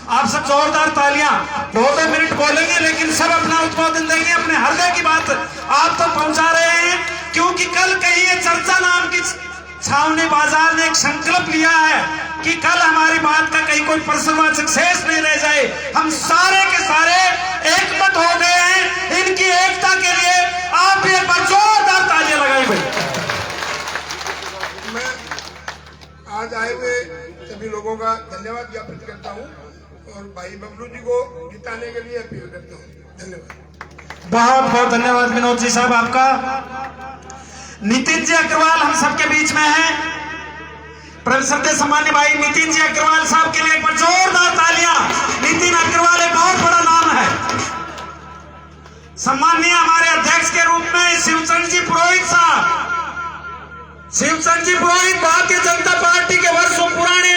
आप सब जोरदार तालियां। 2-2 मिनट बोलेंगे लेकिन सब अपना उद्बोधन देंगे, अपने हृदय की बात आप तो पहुंचा रहे हैं, क्योंकि कल कहीं ये चर्चा नाम की छावनी बाजार ने एक संकल्प लिया है कि कल हमारी बात का कहीं कोई प्रश्नवाचक शेष नहीं रह जाए। हम सारे के सारे एकमत हो गए हैं इनकी एकता के लिए। आप भी एक बार जोरदार तालियां लगाई भाई। मैं आज आए हुए सभी लोगों का धन्यवाद ज्ञापित करता हूँ और भाई बबलू जी को जिताने के लिए अपील करता हूँ। धन्यवाद। बहुत बहुत धन्यवाद विनोद जी साहब आपका। नितिन जी अग्रवाल हम सबके बीच में हैं। प्रोफेसर के सम्मान्य भाई नितिन जी अग्रवाल साहब के लिए एक बार जोरदार तालियां। नितिन अग्रवाल एक बहुत बड़ा नाम है। सम्माननीय हमारे अध्यक्ष के रूप में शिवचंद्र जी पुरोहित साहब। शिवचंद्र जी पुरोहित भारतीय जनता पार्टी के वर्षों पुराने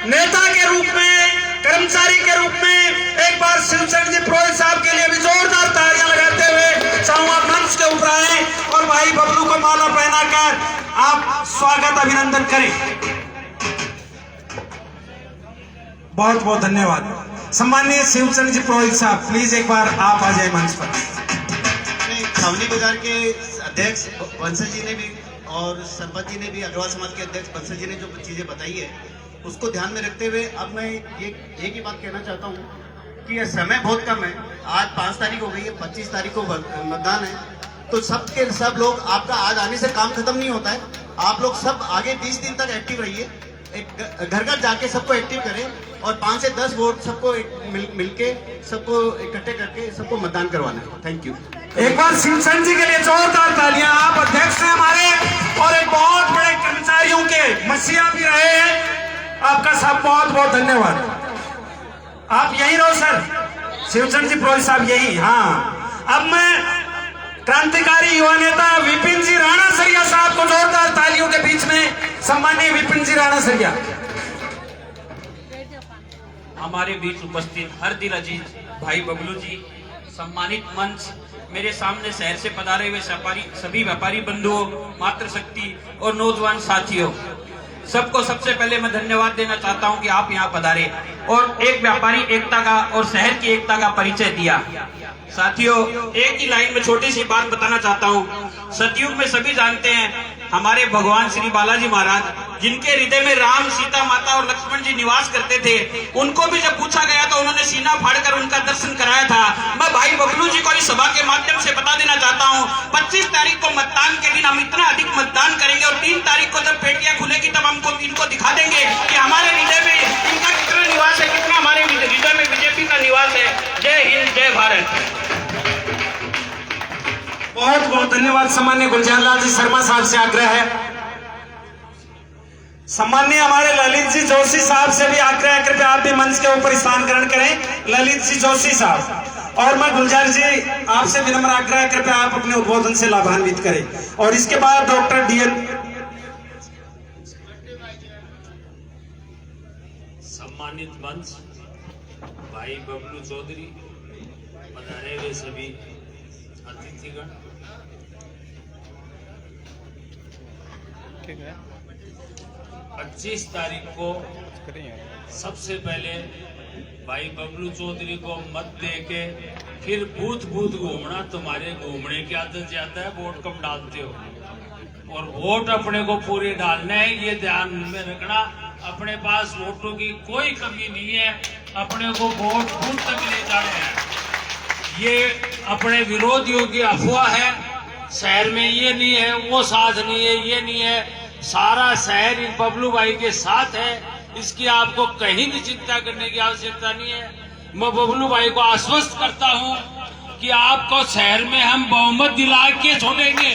नेता के रूप में, कर्मचारी के रूप में एक बार शिवचंद्र जी पुरोहित साहब के लिए भी जोरदार तालियां लगाते हुए चाहूंगा मंच के ऊपर आए और भाई बबलू को माला पहनाकर आप स्वागत अभिनंदन करें। बहुत बहुत धन्यवाद। सम्माननीय शिवचंद्र जी पुरोहित साहब, प्लीज एक बार आप आ जाए मंच पर। छावनी बाजार के अध्यक्ष बंसल जी ने भी और सरपंच जी ने भी, अग्रवाल समाज के अध्यक्ष बंसल जी ने जो चीजें बताई है उसको ध्यान में रखते हुए अब मैं एक ही बात कहना चाहता हूँ कि यह समय बहुत कम है। आज 5 तारीख हो गई है, 25 तारीख को मतदान है, तो सब लोग, आपका आज आने से काम खत्म नहीं होता है। आप लोग सब आगे 20 दिन तक एक्टिव रहिए, एक घर घर जाके सबको एक्टिव करें और 5 से 10 वोट सबको मिलके सबको इकट्ठे करके सबको मतदान करवाना है। Thank you. एक बार शिवचंद्र जी के लिए जोरदार तालियां। आप अध्यक्ष हैं हमारे और एक बहुत बड़े कर्मचारियों के मसीहा भी रहे हैं। आपका सब बहुत बहुत धन्यवाद। आप यही रहो सर, शिवचंद्र जी पुरोहित साहब यही। हाँ, अब मैं क्रांतिकारी युवा नेता विपिन जी राणा सरिया साहब को जोरदार तालियों के बीच में। सम्माननीय विपिन जी राणा सरिया। हमारे बीच उपस्थित हर दिल अजीज भाई बबलू जी, सम्मानित मंच, मेरे सामने शहर से पधारे हुए सभी व्यापारी बंधुओं, मातृशक्ति और नौजवान साथियों, सबको सबसे पहले मैं धन्यवाद देना चाहता हूं कि आप यहां पधारे और एक व्यापारी एकता का और शहर की एकता का परिचय दिया। साथियों, एक ही लाइन में छोटी सी बात बताना चाहता हूं। सतयुग में सभी जानते हैं हमारे भगवान श्री बालाजी महाराज जिनके हृदय में राम, सीता माता और लक्ष्मण जी निवास करते थे, उनको भी जब पूछा गया तो उन्होंने सीना फाड़कर उनका दर्शन कराया था। मैं भाई बबलू जी को इस सभा के माध्यम से बता देना चाहता हूं, 25 तारीख को मतदान के दिन हम इतना अधिक मतदान करेंगे और 3 तारीख को जब पेटियां खुलेगी तब हमको इनको दिखा देंगे कि हमारे हृदय में इनका कितना निवास है, कितना हमारे हृदय में बीजेपी का निवास है। जय हिंद, जय भारत। बहुत बहुत धन्यवाद। सम्मान्य गुलजार लाल जी शर्मा साहब से आग्रह है, सम्मान्य हमारे ललित जी जोशी साहब से भी आग्रह है, कृपया आप भी मंच के ऊपर स्थान ग्रहण करें। ललित जी जोशी साहब और मैं गुलजार जी आपसे विनम्र आग्रह है, कृपया आप अपने उद्बोधन से लाभान्वित करें। और इसके बाद डॉक्टर DN। सम्मानित मंच, भाई बबलू चौधरी, पधारे हुए सभी अतिथिगण, ठीक है 25 तारीख को करेंगे। सबसे पहले भाई बबलू चौधरी को मत दे के फिर बूथ बूथ घूमना, तुम्हारे घूमने की आदत ज्यादा है, वोट कम डालते हो और वोट अपने को पूरे डालने हैं, ये ध्यान में रखना। अपने पास वोटों की कोई कमी नहीं है, अपने को वोट बूथ तक ले जाने हैं। ये अपने विरोधियों की अफवाह है, शहर में ये नहीं है, वो साथ नहीं है, ये नहीं है, सारा शहर इन बबलू भाई के साथ है, इसकी आपको कहीं भी चिंता करने की आवश्यकता नहीं है। मैं बबलू भाई को आश्वस्त करता हूं कि आपको शहर में हम बहुमत दिला के छोड़ेंगे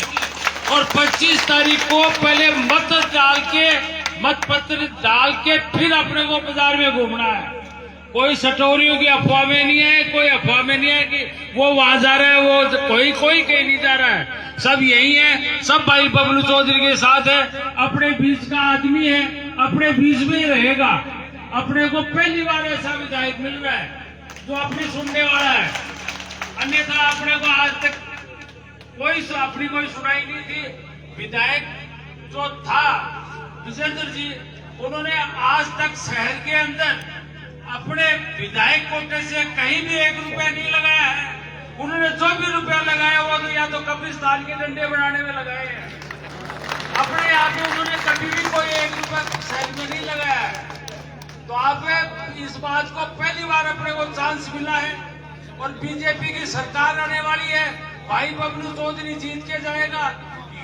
और 25 तारीख को पहले मत पत्र डाल के फिर अपने को बाजार में घूमना है। कोई सटोरियों की अफवाह में नहीं है, कोई अफवाह में नहीं है कि वो वहां जा रहा है, वो कोई कहीं नहीं जा रहा है, सब यही है, सब भाई बबलू चौधरी के साथ है, अपने बीच का आदमी है, अपने बीच में ही रहेगा। अपने को पहली बार ऐसा विधायक मिल रहा है जो अपनी सुनने वाला है, अन्यथा अपने को आज तक अपनी कोई सुनाई नहीं थी। विधायक जो था विजेंद्र जी, उन्होंने आज तक शहर के अंदर अपने विधायक कोटे से कहीं भी 1 रुपया नहीं लगाया है। उन्होंने जो भी रुपया लगाया वो तो या तो कब्रिस्तान के डंडे बनाने में लगाए हैं, अपने आप में उन्होंने कभी भी कोई 1 रुपया शहर में नहीं लगाया है। तो आप इस बात को पहली बार अपने को चांस मिला है और बीजेपी की सरकार आने वाली है। भाई बबलू चौधरी जीत के जाएगा,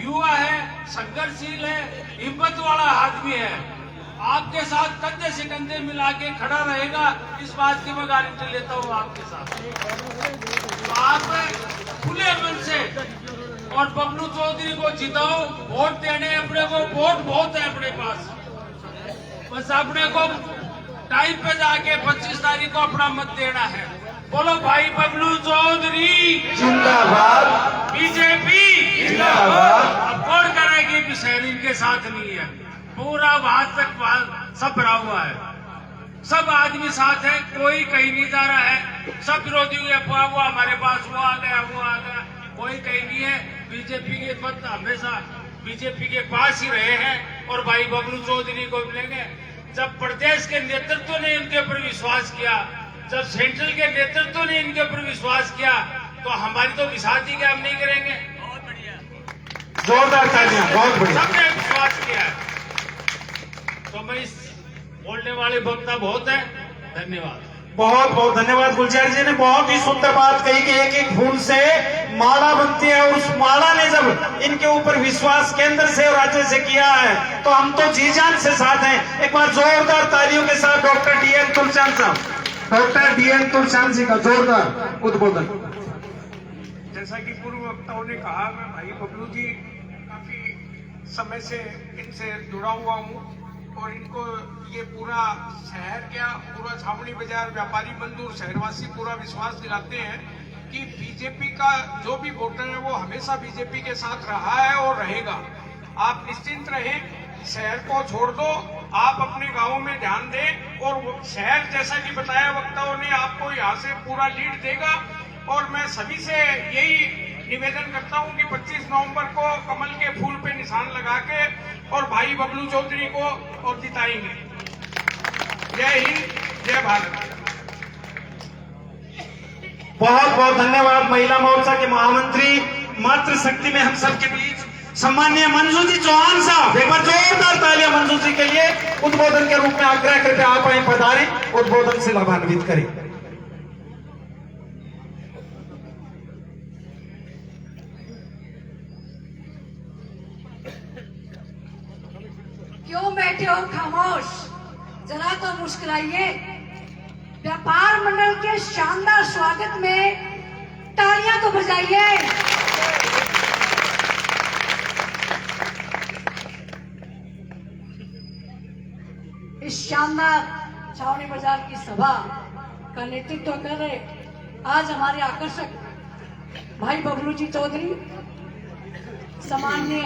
युवा है, संघर्षशील है, हिम्मत वाला आदमी है, आपके साथ कंधे से कंधे मिला के खड़ा रहेगा, इस बात की मैं गारंटी लेता हूँ आपके साथ। तो आप खुले मन से और बबलू चौधरी को जिताओ, वोट देने अपने को, वोट बहुत है अपने पास, बस अपने को टाइम पे जाके 25 तारीख को अपना मत देना है। बोलो भाई बबलू चौधरी जिंदाबाद, बीजेपी जिंदाबाद। अब कौन करेगी कि शहरी के साथ नहीं है, पूरा आज तक सब भरा हुआ है, सब आदमी साथ है, कोई कहीं नहीं जा रहा है, सब विरोधियों की अफवाह, वो हमारे पास वो आ गया, कोई कहीं नहीं है। बीजेपी के मत हमेशा बीजेपी के पास ही रहे हैं और भाई बबलू चौधरी को मिलेंगे। जब प्रदेश के नेतृत्व ने इनके ऊपर विश्वास किया, जब सेंट्रल के नेतृत्व ने इनके ऊपर विश्वास किया, तो हमारी तो विश्वास हम नहीं करेंगे। बहुत बढ़िया, जोरदार तालियां, बहुत बढ़िया। सबने विश्वास किया है, तो मैं इस बोलने वाले वक्ता बहुत है। धन्यवाद, बहुत बहुत धन्यवाद। गुलजार जी ने बहुत ही सुंदर बात कही कि एक एक फूल से माला बनती है और उस माला ने जब इनके ऊपर विश्वास केंद्र से और राज्य से किया है तो हम तो जी जान से साथ हैं। एक बार जोरदार तालियों के साथ डॉक्टर DN तुलसीराम साहब, डॉक्टर DN तुलसीराम जी का जोरदार उद्बोधन। जैसा कि पूर्व वक्ताओं ने कहा, मैं भाई बबलू जी काफी समय से इनसे जुड़ा हुआ हूँ और इनको ये पूरा शहर क्या पूरा छावनी बाजार व्यापारी बंधु शहरवासी पूरा विश्वास दिलाते हैं कि बीजेपी का जो भी वोटर है वो हमेशा बीजेपी के साथ रहा है और रहेगा। आप निश्चिंत रहें, शहर को छोड़ दो, आप अपने गांवों में ध्यान दें और शहर जैसा कि बताया वक्ताओं ने आपको यहाँ से पूरा लीड देगा। और मैं सभी से यही निवेदन करता हूं कि 25 नवंबर को कमल के फूल पे निशान लगा के और भाई बबलू चौधरी को और जिताएंगे। जय हिंद, जय भारत। बहुत बहुत धन्यवाद। महिला मोर्चा के महामंत्री, मातृशक्ति में हम सबके बीच सम्मानीय मंजू जी चौहान साहब, एक बार जोरदार तालियां मंजू जी के लिए उद्बोधन के रूप में आग्रह करके आप आए पधारें, उद्बोधन से लाभान्वित करें। क्यों बैठे हो खामोश, जरा तो मुस्कुराइए। व्यापार मंडल के शानदार स्वागत में तालियां तो बजाइए। इस शानदार छावनी बाजार की सभा का नेतृत्व कर रहे आज हमारे आकर्षक भाई बबलू जी चौधरी, सम्माननीय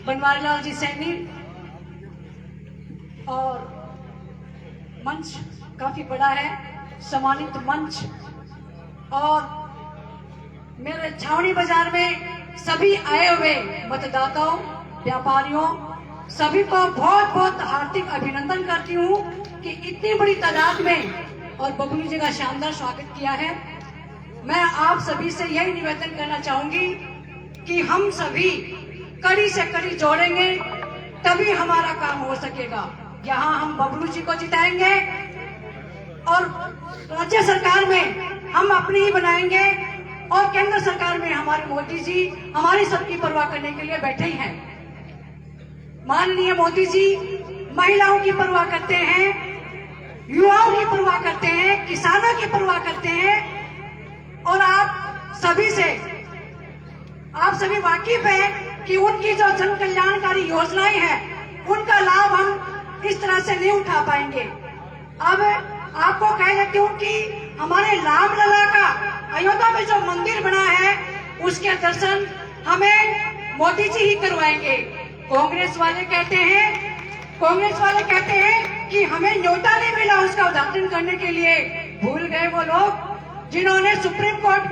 बनवारी लाल जी सैनी, और मंच काफी बड़ा है, सम्मानित मंच, और मेरे छावनी बाजार में सभी आए हुए मतदाताओं, व्यापारियों, सभी को बहुत बहुत हार्दिक अभिनंदन करती हूँ कि इतनी बड़ी तादाद में और बबलू जी का शानदार स्वागत किया है। मैं आप सभी से यही निवेदन करना चाहूंगी कि हम सभी कड़ी से कड़ी जोड़ेंगे तभी हमारा काम हो सकेगा। यहाँ हम बबलू जी को जिताएंगे और राज्य सरकार में हम अपनी ही बनाएंगे, और केंद्र सरकार में हमारे मोदी जी हमारी सबकी परवाह करने के लिए बैठे ही हैं। माननीय मोदी जी महिलाओं की परवाह करते हैं, युवाओं की परवाह करते हैं, किसानों की परवाह करते हैं, और आप सभी वाकिफ हैं कि उनकी जो जन कल्याणकारी योजनाएं हैं उनका लाभ हम इस तरह से नहीं उठा पाएंगे। अब आपको कह देती हूँ कि हमारे रामलला का अयोध्या में जो मंदिर बना है उसके दर्शन हमें मोदी जी ही करवाएंगे। कांग्रेस वाले कहते हैं कि हमें न्योता नहीं मिला उसका उद्घाटन करने के लिए। भूल गए वो लोग जिन्होंने सुप्रीम कोर्ट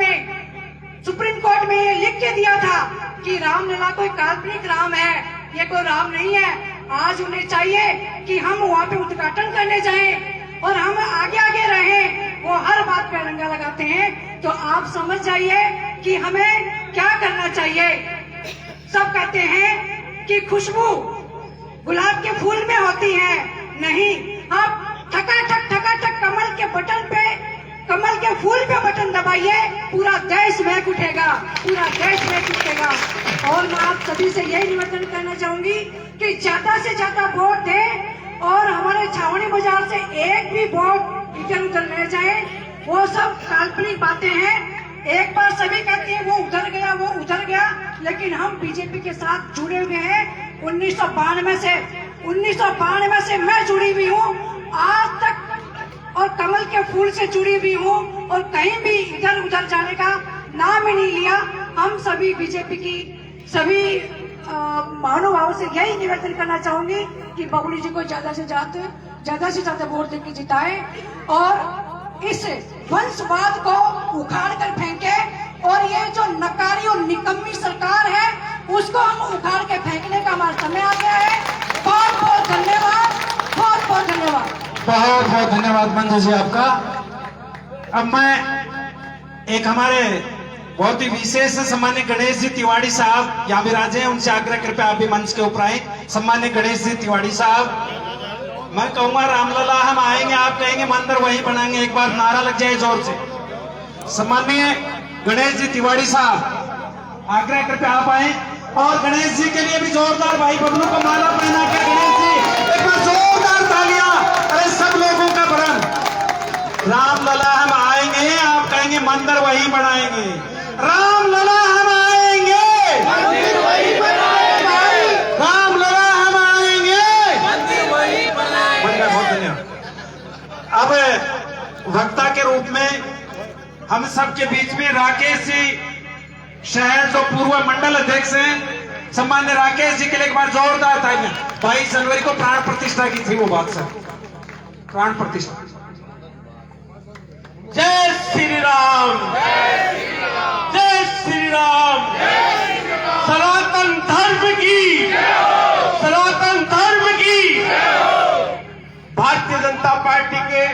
में ये लिख के दिया था कि रामलला कोई काल्पनिक राम है, ये कोई राम नहीं है। आज उन्हें चाहिए कि हम वहाँ पे उद्घाटन करने जाएं और हम आगे आगे रहें। वो हर बात पे रंगा लगाते हैं, तो आप समझ जाइए कि हमें क्या करना चाहिए। सब कहते हैं कि खुशबू गुलाब के फूल में होती है, नहीं, आप ठकाठक कमल के फूल पे बटन दबाइए, पूरा देश महक उठेगा। और मैं आप सभी से यही निवेदन करना चाहूंगी कि ज्यादा से ज्यादा वोट दें और हमारे छावनी बाजार से एक भी वोट इधर उधर न जाए। वो सब काल्पनिक बातें हैं। एक बार सभी कहते हैं वो उधर गया, लेकिन हम बीजेपी के साथ जुड़े हुए हैं 1992 से मैं जुड़ी हुई हूँ आज तक, और कमल के फूल से जुड़ी हुई हूँ, और कहीं भी इधर उधर जाने का नाम ही नहीं लिया। हम सभी बीजेपी की सभी महानुभावों से यही निवेदन करना चाहूंगी कि बबलू जी को ज्यादा से ज्यादा वोट देकर जिताएं और इस वंशवाद को उखाड़ कर फेंके, और ये जो नकारी और निकम्मी सरकार है उसको हम उखाड़ के फेंकने का हमारा समय आ गया है। बहुत बहुत धन्यवाद। बहुत बहुत धन्यवाद मंजू जी आपका। अब मैं एक हमारे बहुत ही विशेष सम्मान्य गणेश जी तिवारी साहब यहाँ विराजे हैं, उनसे आग्रह कृपया आप भी मंच के ऊपर आए। सम्मान्य गणेश जी तिवारी साहब, मैं कहूंगा रामलला हम आएंगे, आप कहेंगे मंदिर वही बनाएंगे, एक बार नारा लग जाए जोर से। सम्मान्य गणेश जी तिवारी साहब, आग्रह करके आप आए, और गणेश जी के लिए भी जोरदार भाई बबलू को माला पहना के गणेश जी एक बार जोरदार तालियां। अरे सब लोगों का बरन, रामलला हम आएंगे, आप कहेंगे मंदिर वही बनाएंगे। रामलला हम आएंगे, मंदिर वही बनाएंगे। रामलला हम आएंगे, मंदिर वही बनाएंगे। बहुत धन्यवाद। अब वक्ता के रूप में हम सबके बीच में राकेश जी शहर जो पूर्व मंडल अध्यक्ष हैं, सम्मान्य राकेश जी के लिए एक बार जोरदार तालियां। 22 जनवरी को प्राण प्रतिष्ठा की थी वो बात सर, प्राण प्रतिष्ठा। जय श्री राम, जय श्री राम। सनातन धर्म की, सनातन धर्म की। भारतीय जनता पार्टी के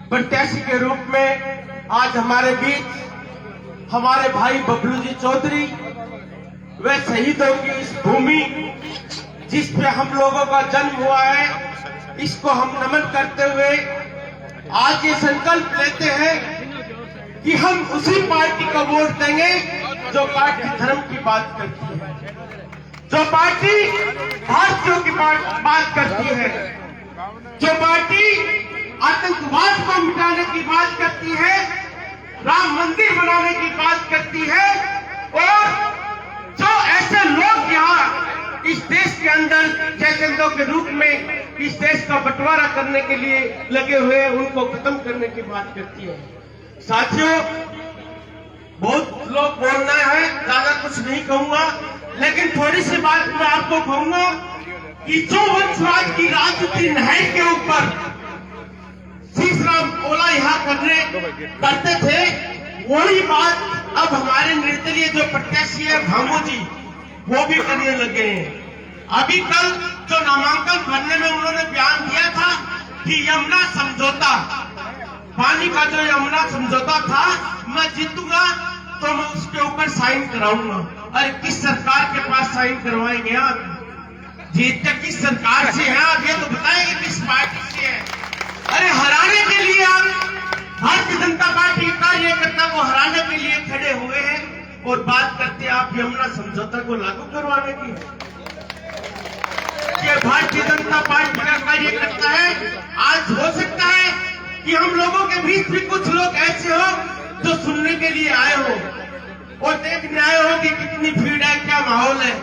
प्रत्याशी के रूप में आज हमारे बीच हमारे भाई बबलू जी चौधरी वे शहीदों की इस भूमि जिस पे हम लोगों का जन्म हुआ है, इसको हम नमन करते हुए आज ये संकल्प लेते हैं कि हम उसी पार्टी को वोट देंगे जो पार्टी धर्म की बात करती है, जो पार्टी भारतीयों की बात करती है, जो पार्टी आतंकवाद को मिटाने की बात करती है, राम मंदिर बनाने की बात करती है, और जो ऐसे लोग यहाँ इस देश के अंदर जयचंदों के रूप में इस देश का बंटवारा करने के लिए लगे हुए हैं, उनको खत्म करने की बात करती है। साथियों, बहुत लोग बोलना है, ज्यादा कुछ नहीं कहूंगा, लेकिन थोड़ी सी बात मैं आपको कहूंगा कि जो वंशवाद की राजनीति नहर के ऊपर शीशराम ओला यहाँ करते थे, वही बात अब हमारे निर्दलीय जो प्रत्याशी है भामू जी, वो भी करने लगे हैं। अभी कल जो नामांकन भरने में उन्होंने बयान दिया था कि यमुना समझौता, पानी का जो यमुना समझौता था, मैं जीतूंगा तो मैं उसके ऊपर साइन कराऊंगा। अरे किस सरकार के पास साइन करवाएंगे आप? जीत के किस सरकार से हैं आप? ये तो बताएंगे किस पार्टी से है। अरे हराने के लिए आप भारतीय जनता पार्टी के कार्यकर्ता को हराने के लिए खड़े हुए हैं और बात करते आप यमुना समझौता को लागू करवाने की। ये भारतीय जनता पार्टी का कार्यकर्ता है। आज हो सकता है कि हम लोगों के बीच भी कुछ लोग ऐसे हो जो सुनने के लिए आए हो और देखने आए हो कि कितनी भीड़ है, क्या माहौल है।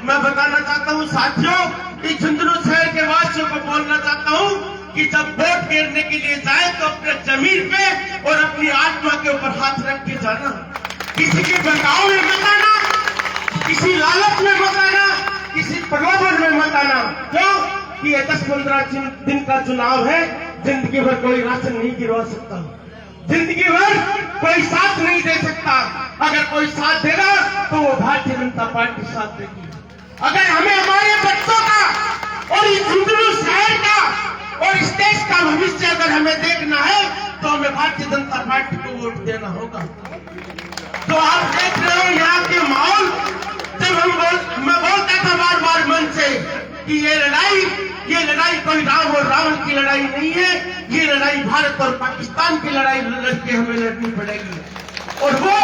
मैं बताना चाहता हूँ साथियों कि झुंझुनू शहर के वासियों को बोलना चाहता हूँ कि जब वोट गिरने के लिए जाए तो अपने जमीन पे और अपनी आत्मा के ऊपर हाथ रख के जाना। किसी के बहकाव में मत आना, किसी लालच में मत आना, किसी प्रलोभन में मत आना। क्यों कि ये 10-15 दिन का चुनाव है, जिंदगी भर कोई राशन नहीं गिरवा सकता, जिंदगी भर कोई साथ नहीं दे सकता। अगर कोई साथ देगा तो वो भारतीय जनता पार्टी साथ देगी। अगर हमें हमारे बच्चों का और इस झुंझुनू शहर का और इस देश का भविष्य अगर हमें देखना है तो हमें भारतीय जनता पार्टी को वोट देना होगा। तो आप देख रहे हो यहाँ के माहौल। जब मैं बोलता था बार बार मन से कि ये लड़ाई कोई राम और रावण की लड़ाई नहीं है, ये लड़ाई भारत और पाकिस्तान की लड़ाई लड़के हमें लड़नी पड़ेगी। और वो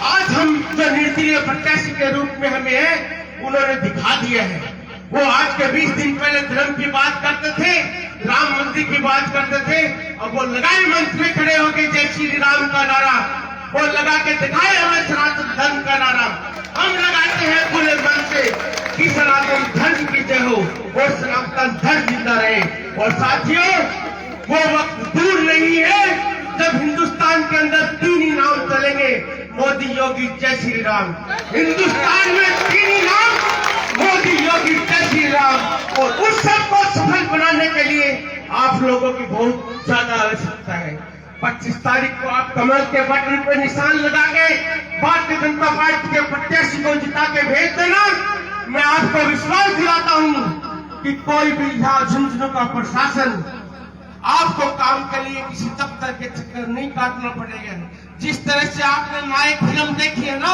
आज हम जो निर्दलीय प्रत्याशी के रूप में हमें है, उन्होंने दिखा दिया है। वो आज के 20 दिन पहले धर्म की बात करते थे, राम मंदिर की बात करते थे, और वो लगाए मंच में खड़े होकर जय श्री राम का नारा वो लगा के दिखाए हमें सनातन धर्म का नारा। हम लगाते हैं खुले मन से कि सनातन धर्म की जय हो और सनातन धर्म जिंदा रहे। और साथियों, वो वक्त दूर नहीं है जब हिंदुस्तान के अंदर 3 ही नाम चलेंगे, मोदी, योगी, जय श्री राम। हिंदुस्तान में 3 ही नाम, मोदी, योगी, जय श्री राम। और उस सबको सफल बनाने के लिए आप लोगों की बहुत ज्यादा आवश्यकता है। 25 तारीख को आप कमल के बटन पर निशान लगा के भारतीय जनता पार्टी के प्रत्याशी को जिता के भेज देना। मैं आपको विश्वास दिलाता हूं कि कोई भी यहाँ झुंझुनू का प्रशासन आपको काम के लिए किसी दफ्तर के चक्कर नहीं काटना पड़ेगा। जिस तरह से आपने नायक फिल्म देखी है ना,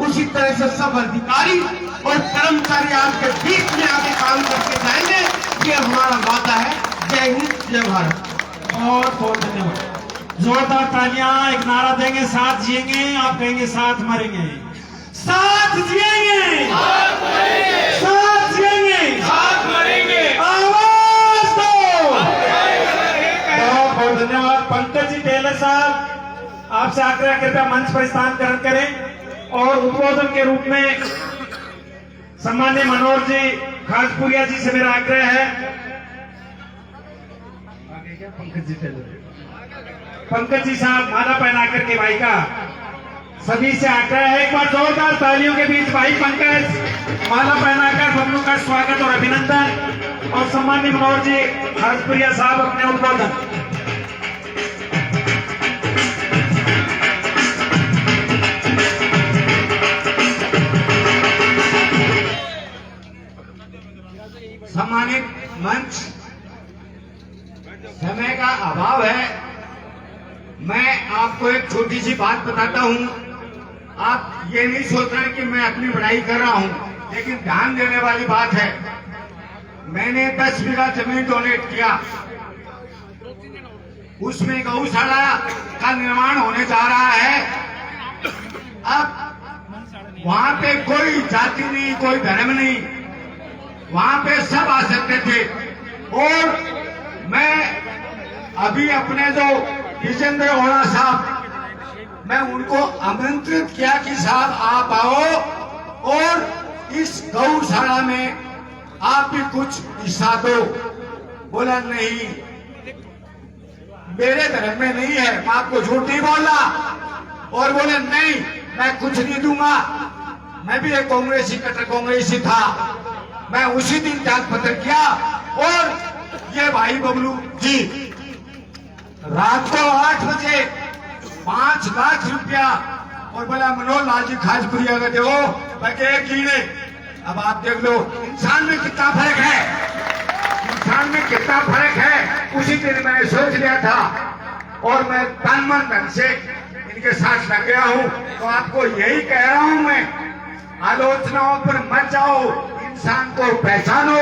उसी तरह से सब अधिकारी और कर्मचारी आपके बीच में आगे काम करके जाएंगे। ये हमारा वादा है। जय हिंद, जय भारत। बहुत बहुत धन्यवाद। जोरदार तालियां। एक नारा देंगे, साथ जिएंगे। आप कहेंगे साथ मरेंगे। साथ जिएंगे, साथ जिएंगे, साथ मरेंगे। आवाज दो। बहुत बहुत धन्यवाद। पंकज जी टेलर साहब, आपसे आग्रह कृपया मंच पर स्थान ग्रहण करें और उद्बोधन के रूप में सम्माननीय मनोहर जी खासपुरिया जी से मेरा आग्रह है। आगे क्या पंकज जी टेलर, पंकज जी साहब माला पहना करके भाई का सभी से आग्रह है, एक बार जोरदार तालियों के बीच भाई पंकज माला पहनाकर बबलू का स्वागत और अभिनंदन। और सम्माननीय मनोहर जी खासपुरिया साहब अपने उद्बोधन। सम्मानित मंच, समय का अभाव है, मैं आपको एक छोटी सी बात बताता हूं। आप ये नहीं सोच रहे कि मैं अपनी बड़ाई कर रहा हूं, लेकिन ध्यान देने वाली बात है, मैंने 10 बीघा जमीन डोनेट किया, उसमें गौशाला का निर्माण होने जा रहा है। अब वहां पे कोई जाति नहीं, कोई धर्म नहीं, वहां पे सब आ सकते थे। और मैं अभी अपने जो विजेंद्र ओला साहब, मैं उनको आमंत्रित किया कि साहब आप आओ और इस गौशाला में आप भी कुछ हिस्सा दो। बोला नहीं, मेरे धर्म में नहीं है, मैं आपको झूठ नहीं बोला। और बोले नहीं, मैं कुछ नहीं दूंगा। मैं भी एक कांग्रेसी, कट्टर कांग्रेसी था। मैं उसी दिन त्याग पत्र किया। और ये भाई बबलू जी रात को 8 बजे 5 लाख रुपया और बोला मनोहर लाल जी खाजपुरिया का देखो बगे कीड़े। अब आप देख लो इंसान में कितना फर्क है, इंसान में कितना फर्क है। उसी दिन मैंने सोच लिया था और मैं तन मन धन से इनके साथ लग गया हूं। तो आपको यही कह रहा हूं मैं, आलोचनाओं पर मत जाओ, इंसान को पहचानो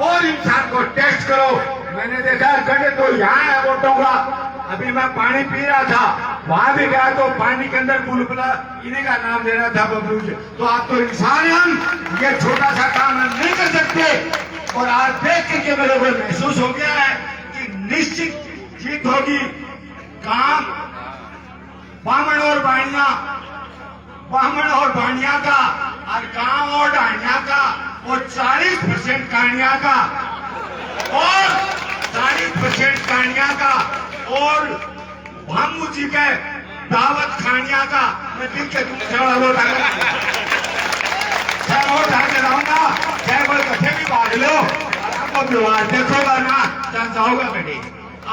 और इंसान को टेस्ट करो। मैंने देखा गड्ढे तो यहाँ है वोटों का। अभी मैं पानी पी रहा था, वहां भी गया तो पानी के अंदर बुलबुला इन्हीं का नाम ले रहा था बबलू जी। तो आप तो इंसान हैं, हम ये छोटा सा काम हम नहीं कर सकते। और आज देख करके मेरे को महसूस हो गया है कि निश्चित जीत होगी। काम बामण और बाणिया, बामण और बाणिया का, और गांव और डाणिया का, और 40% कानिया का, और 40% कानिया का, और भामू जी के दावत खानिया का। मैं दिल के थोड़ा बहुत रहूंगा, चाहे कोई कथे भी भाग लो, आपको व्यवहार देखोगा ना जब जाओगा बेटे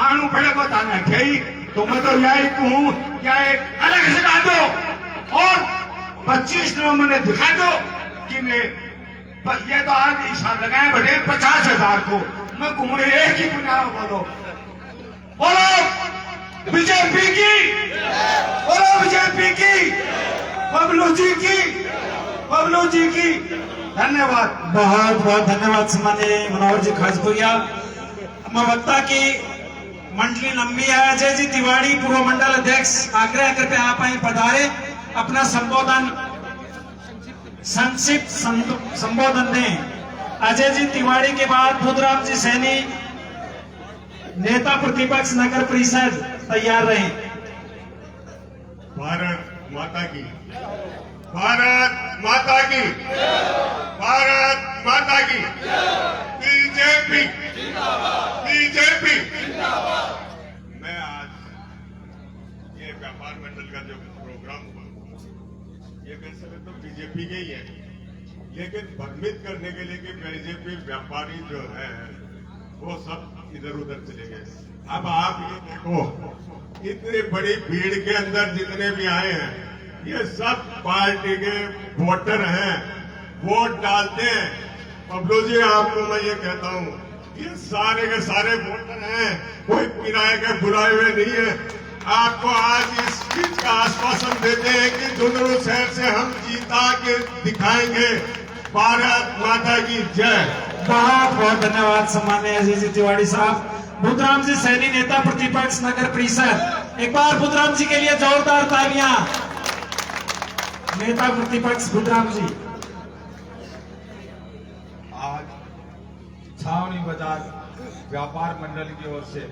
आनू पड़े को ताना खेई। तो मैं तो यही कहूं, या एक अलग से डाल दो और 25 नवंबर में दिखा दो कि मैं ये तो आज हिसाब लगाए बैठे 50,000 को। मैं घूमने एक ही बुनियाद बोलो, बोलो बीजेपी की, बोलो बीजेपी की, बबलू जी की, बबलू जी की। धन्यवाद, बहुत बहुत धन्यवाद सम्मान्य मनोहर जी खाजपुरिया। मैं वक्ता की मंडली लंबी है। अजय जी तिवाड़ी पूर्व मंडल अध्यक्ष आग्रह करके आप आई पधारे, अपना संबोधन संक्षिप्त संबोधन दें। अजय जी तिवाड़ी के बाद बुधराम जी सैनी नेता प्रतिपक्ष नगर परिषद तैयार रहे। भारत माता की, भारत माता की, भारत माता की। BJP, BJP. मैं आज ये व्यापार मंडल का जो प्रोग्राम हुआ, ये वैसे में तो बीजेपी के ही है, लेकिन भ्रमित करने के लिए कि बीजेपी व्यापारी जो है वो सब इधर उधर चले गए। अब आप ये देखो, इतनी बड़ी भीड़ के अंदर जितने भी आए हैं, ये सब पार्टी के वोटर हैं, वोट डालते हैं। बबलू जी आपको मैं ये कहता हूँ, ये सारे के सारे वोटर हैं, कोई किराए के बुलाए हुए नहीं है। आपको आज इस चीज का आश्वासन देते हैं कि झुंझुनू शहर से हम जीता के दिखाएंगे। भारत माता की जय। बहुत बहुत धन्यवाद सम्मान्य अजय जी तिवाड़ी साहब। बुधराम जी सैनी नेता प्रतिपक्ष नगर परिषद, एक बार बुधराम जी के लिए जोरदार तालियां। नेता प्रतिपक्ष बुधराम जी। आज छावनी बाजार व्यापार मंडल की ओर से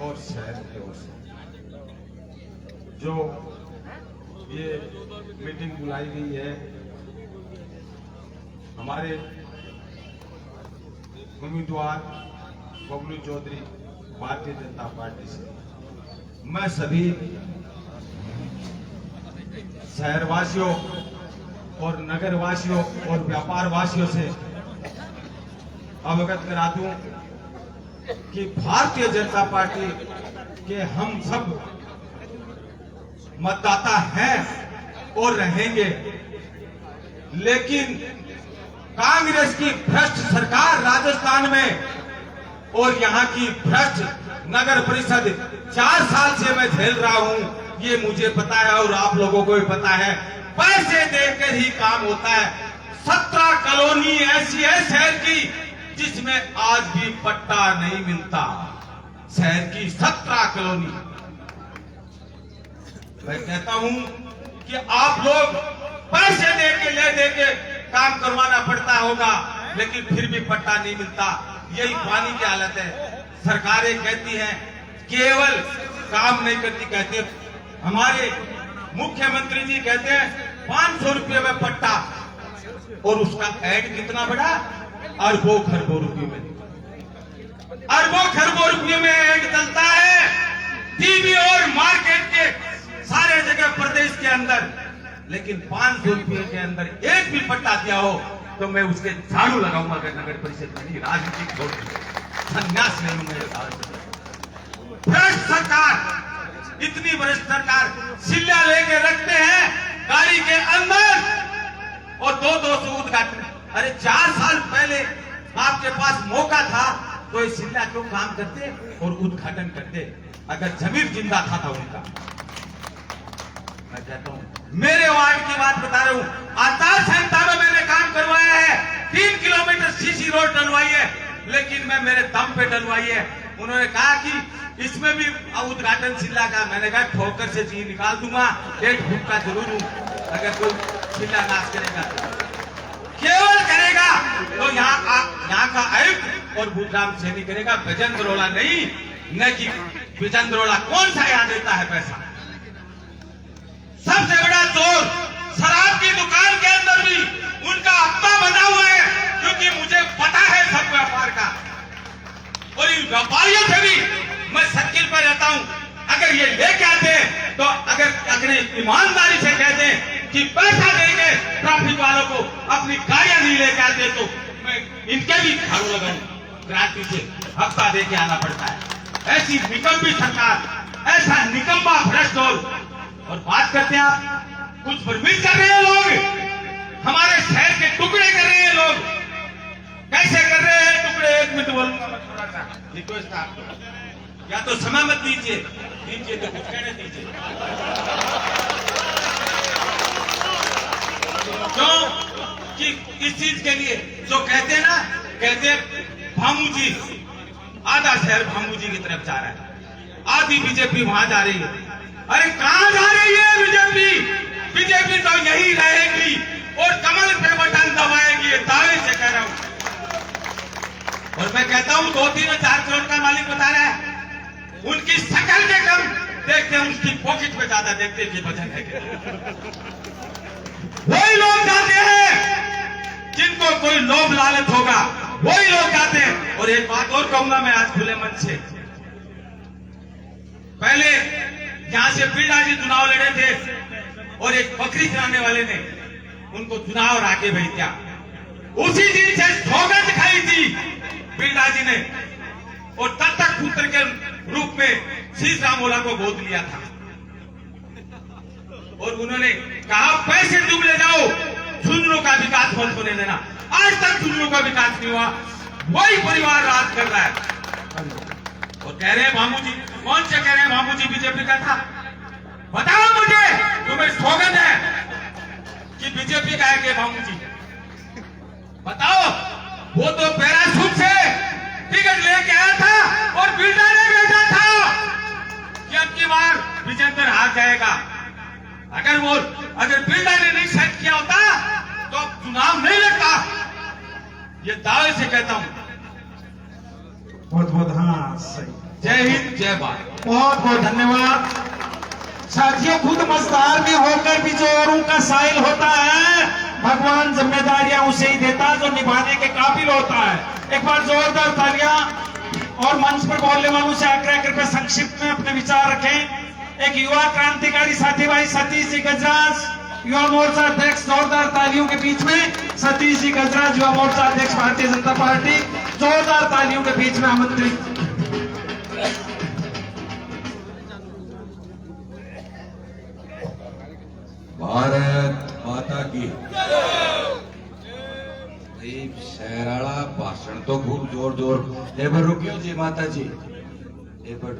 और शहर की ओर से जो ये मीटिंग बुलाई गई है, हमारे उम्मीदवार बबलू चौधरी भारतीय जनता पार्टी से, मैं सभी शहरवासियों और नगरवासियों और व्यापार वासियों से अवगत करा दूं कि भारतीय जनता पार्टी के हम सब मतदाता हैं और रहेंगे, लेकिन कांग्रेस की भ्रष्ट सरकार राजस्थान में और यहाँ की भ्रष्ट नगर परिषद 4 साल से मैं झेल रहा हूँ, ये मुझे पता है और आप लोगों को भी पता है। पैसे देकर ही काम होता है। 17 कॉलोनी ऐसी है शहर की जिसमें आज भी पट्टा नहीं मिलता। शहर की 17 कॉलोनी। मैं कहता हूं कि आप लोग पैसे देके ले देके काम करवाना पड़ता होगा, लेकिन फिर भी पट्टा नहीं मिलता। यही पानी की हालत है। सरकारें कहती हैं केवल काम नहीं करती, कहते हमारे मुख्यमंत्री जी कहते हैं 500 रुपये में पट्टा, और उसका ऐड कितना बड़ा, अरबों खरबों रुपये में, अरबों खरबों रुपये में ऐड चलता है टीवी और मार्केट के सारे जगह प्रदेश के अंदर। लेकिन 500 रुपये के अंदर एक भी पट्टा दिया हो तो मैं उसके झाड़ू लगाऊंगा। अगर नगर परिषद में राजनीतिक छोड़ संन्यास नहीं लूंगा। भ्रष्ट सरकार, इतनी भ्रष्ट सरकार, सिल्ला लेके रखते हैं गाड़ी के अंदर और 200 उद्घाटन। अरे 4 साल पहले आपके पास मौका था तो ये सिल्ला क्यों काम करते और उद्घाटन करते, अगर जमीर जिंदा था उनका। मैं कहता हूं, मेरे वार्ड की बात बता रहा हूं, आचार संहिता में मैंने काम करवाया है। 3 किलोमीटर सीसी रोड डलवाई है, लेकिन मैं मेरे दम पे डलवाई है। उन्होंने कहा कि इसमें भी उद्घाटन सिल्ला का। मैंने कहा ठोकर से जी निकाल दूंगा, 1 फुट का जरूर हूं। अगर कोई सिल्ला नाश करेगा केवल करेगा तो यहाँ का आयुक्त और बुधराम सैनी करेगा, बिजेंद्रोला नहीं। न कि बिजेंद्रोला कौन सा यहाँ देता है पैसा। सबसे बड़ा चोर शराब की दुकान के अंदर भी उनका अपना बना हुआ है, क्योंकि मुझे पता है सब व्यापार का। और इन व्यापारियों से भी मैं सर्किल पर रहता हूं। अगर ये लेके आते तो अगर ईमानदारी से कहते कि पैसा देंगे ट्रैफिक वालों को, अपनी गाड़ियां नहीं लेके आते, तो मैं इनके भी झाड़ू लगाऊं। क्रांति से हफ्ता दे के आना पड़ता है। ऐसी निकम्मी सरकार, ऐसा निकम्मा भ्रष्ट और बात करते हैं आप कुछ बर्बाद कर रहे हैं लोग, हमारे शहर के टुकड़े कर रहे हैं लोग। कैसे कर रहे हैं टुकड़े? 1 मिनट बोलूंगा मैं, थोड़ा सा रिक्वेस्ट आपको। या तो समय मत दीजिए तो कुछ कहने दीजिए। क्यों कि इस चीज के लिए जो कहते हैं ना, कहते भामू जी, आधा शहर भामू जी की तरफ जा रहा है, आधी बीजेपी वहां जा रही है। अरे कहां जा रही है बीजेपी? बीजेपी तो यही रहेगी और कमल पे बटन दबाएगी, ये दावे से कह रहा हूं। और मैं कहता हूं 2, 3 और 4 करोड़ का मालिक बता रहा है, उनकी शकल के कम देखते हैं, उसकी पॉकेट पे ज्यादा देखते हैं कि वजन है क्या। वही लोग जाते हैं जिनको कोई लोभ लालच होगा, वही लोग जाते हैं। और एक बात और कहूंगा मैं आज खुले मन से, पहले यहां से बिरला जी चुनाव लड़े थे और एक बकरी चलाने वाले ने उनको चुनाव आके भेज दिया। उसी दिन से सौगंध खाई थी बिरला जी ने और दत्तक पुत्र के रूप में शीश रामोला को गोद लिया था। और उन्होंने कहा पैसे तुम ले जाओ, झुंझुनू का विकास मत होने देना। आज तक झुंझुनू का विकास नहीं हुआ, वही परिवार राज कर रहा है। और कह रहे हैं भामू जी, कौन से कह रहे हैं भामू जी बीजेपी का था? बताओ मुझे, तुम्हें सौगंध है कि बीजेपी का है कि भामू जी? बताओ। वो तो पैराशूट से टिकट लेके आया था और बिल्डर ने भेजा था कि अब की बार विजेंद्र हार जाएगा। अगर बिल्डर ने नहीं सेट किया होता तो अब चुनाव नहीं लड़ता, ये दावे से कहता हूं। बहुत बहुत हाँ सही। जय हिंद, जय भारत। बहुत बहुत धन्यवाद साथियों। खुद मझधार में होकर भी जो औरों का साहिल होता है, भगवान जिम्मेदारियां उसे ही देता जो निभाने के काबिल होता है। एक बार जोरदार तालियां। और मंच पर बोलने वालों से आग्रह करके संक्षिप्त में अपने विचार रखें। एक युवा क्रांतिकारी साथी भाई सतीश जी गजराज, युवा मोर्चा अध्यक्ष, जोरदार तालियों के बीच में सतीश जी गजराज, युवा मोर्चा अध्यक्ष भारतीय जनता पार्टी, जोरदार तालियों के बीच में आमंत्रित। भारत माता की। शहराला भाषण तो खूब जोर जोर। ए पर रुकियो जी माता जी, ए पर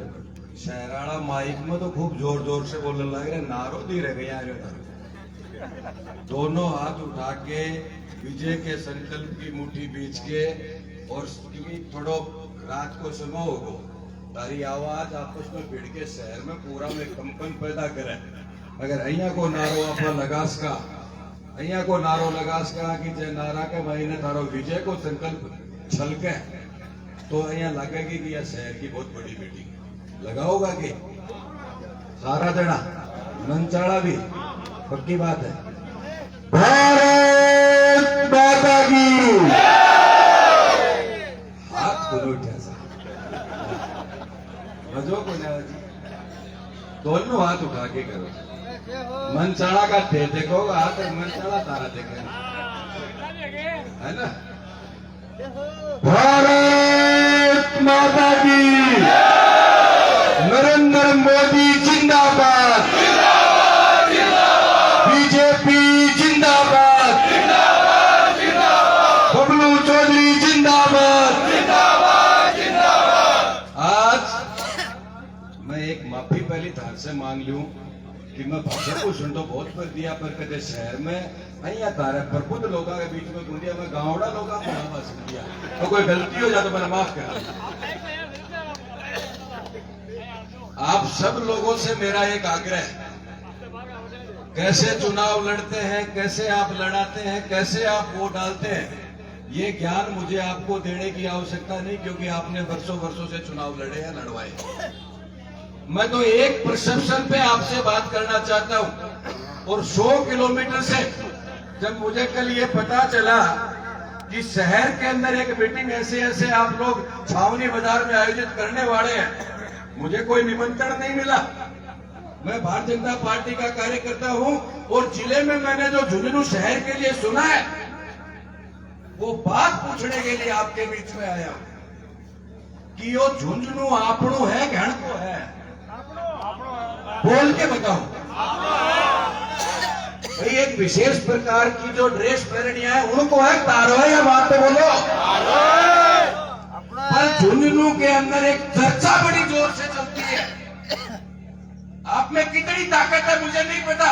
शहराला माइक में तो खूब जोर जोर से बोलने लग रहे, नारो दे रहे यार। दोनों हाथ उठा के विजय के संकल्प की मुट्ठी बीच के, और क्योंकि थोड़ो रात को समय होगो, तारी आवाज आपस में भिड़ के शहर में पूरा में कंपन पैदा करे। अगर अहिया को नारो आप लगास का, अहिया को नारो लगास का कि जय नारा के महीने तारो विजय को संकल्प छलके, तो अहिया लगेगी कि यह शहर की बहुत बड़ी मीटिंग लगाओगा कि सारा जना मनचाड़ा भी पक्की बात है। भारत माता की हाथ खुलो मजो को दोनों हाथ उठा के करो। मनचाड़ा का देखो हाथ, मनचाड़ा तारा देखे, है ना। भारत माता की, नरेंद्र मोदी जिंदाबाद, बीजेपी जिंदाबाद, बबलू चौधरी जिंदाबाद। आज मैं एक माफी पहली धार से मांग लूं कि मैं भाषा को सुन तो बहुत कर दिया, पर कदे शहर में अहिया तारे प्रबुद्ध लोगों के बीच में गुंडिया में गाँवड़ा लोगों को नामा सुन दिया, तो कोई गलती हो जाए तो मैंने माफ कर। आप सब लोगों से मेरा एक आग्रह है, कैसे चुनाव लड़ते हैं, कैसे आप लड़ाते हैं, कैसे आप वोट डालते हैं, ये ज्ञान मुझे आपको देने की आवश्यकता नहीं, क्योंकि आपने वर्षों वर्षों से चुनाव लड़े हैं, लड़वाए। मैं तो एक परसेप्शन पे आपसे बात करना चाहता हूं, और 100 किलोमीटर से जब मुझे कल ये पता चला कि शहर के अंदर एक मीटिंग ऐसे ऐसे आप लोग छावनी बाजार में आयोजित करने वाले हैं, मुझे कोई निमंत्रण नहीं मिला। मैं भारतीय जनता पार्टी का कार्यकर्ता हूं, और जिले में मैंने जो झुंझुनू शहर के लिए सुना है, वो बात पूछने के लिए आपके बीच में आया हूं कि यो झुंझुनू आपणो है घण को है, बोल के बताओ भाई। एक विशेष प्रकार की जो ड्रेस पहननी है उनको है, तारो है या बात तो बोलो। पर झुंझुनू के अंदर एक चर्चा बड़ी जोर से चलती है, आप में कितनी ताकत है मुझे नहीं पता,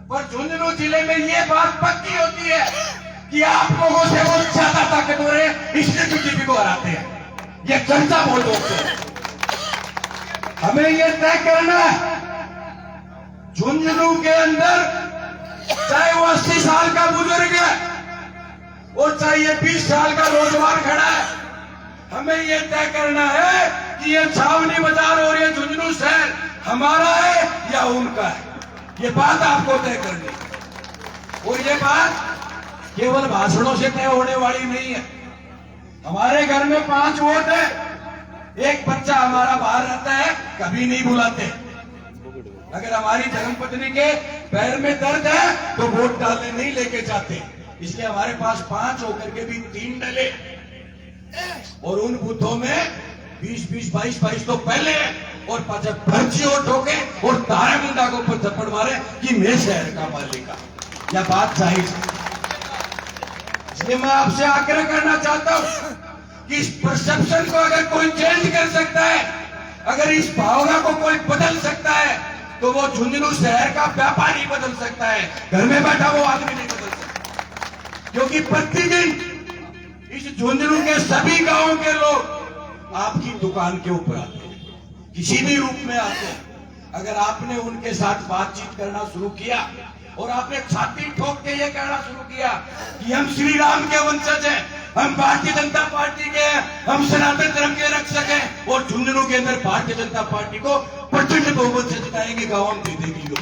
पर झुंझुनू जिले में ये बात पक्की होती है कि आप लोगों से वो ज्यादा ताकतवर है, इसलिए बीजेपी को हराते हैं। ये चर्चा बोल दो। हमें ये तय करना है, झुंझुनू के अंदर चाहे वो 80 साल का बुजुर्ग है और चाहे ये 20 साल का नौजवान खड़ा है, हमें ये तय करना है कि ये छावनी बाजार और ये झुंझुनू शहर हमारा है या उनका है। ये बात आपको तय करनी है, और ये बात केवल भाषणों से तय होने वाली नहीं है। हमारे घर में 5 वोट है, एक बच्चा हमारा बाहर रहता है, कभी नहीं बुलाते। अगर हमारी धर्मपत्नी के पैर में दर्द है तो वोट डालने नहीं लेके जाते, इसलिए हमारे पास 5 होकर के भी 3 डले, और उन बूथों में 20-20, 22-22 तो पहले है, और जब पर्ची और ठोके और तारे मुंडा को ऊपर थप्पड़ मारे कि मैं शहर का मालिक, यह बात जाहिर है। इसलिए मैं आपसे आग्रह करना चाहता हूं कि इस परसेप्शन को अगर कोई चेंज कर सकता है, अगर इस भावना को कोई बदल सकता है, तो वो झुंझुनू शहर का व्यापारी बदल सकता है, घर में बैठा वो आदमी नहीं बदल सकता। क्योंकि प्रतिदिन इस झुंझुनू के सभी गांवों के लोग आपकी दुकान के ऊपर आते हैं, किसी भी रूप में आते हैं। अगर आपने उनके साथ बातचीत करना शुरू किया और आपने छाती ठोक के ये कहना शुरू किया कि हम श्री राम के वंशज हैं, हम भारतीय जनता पार्टी के हैं, हम सनातन धर्म के रक्षक हैं, और झुंझुनू के अंदर भारतीय जनता पार्टी को प्रचंड बहुमत से जिताएंगे, गांव में दे देगी लोग,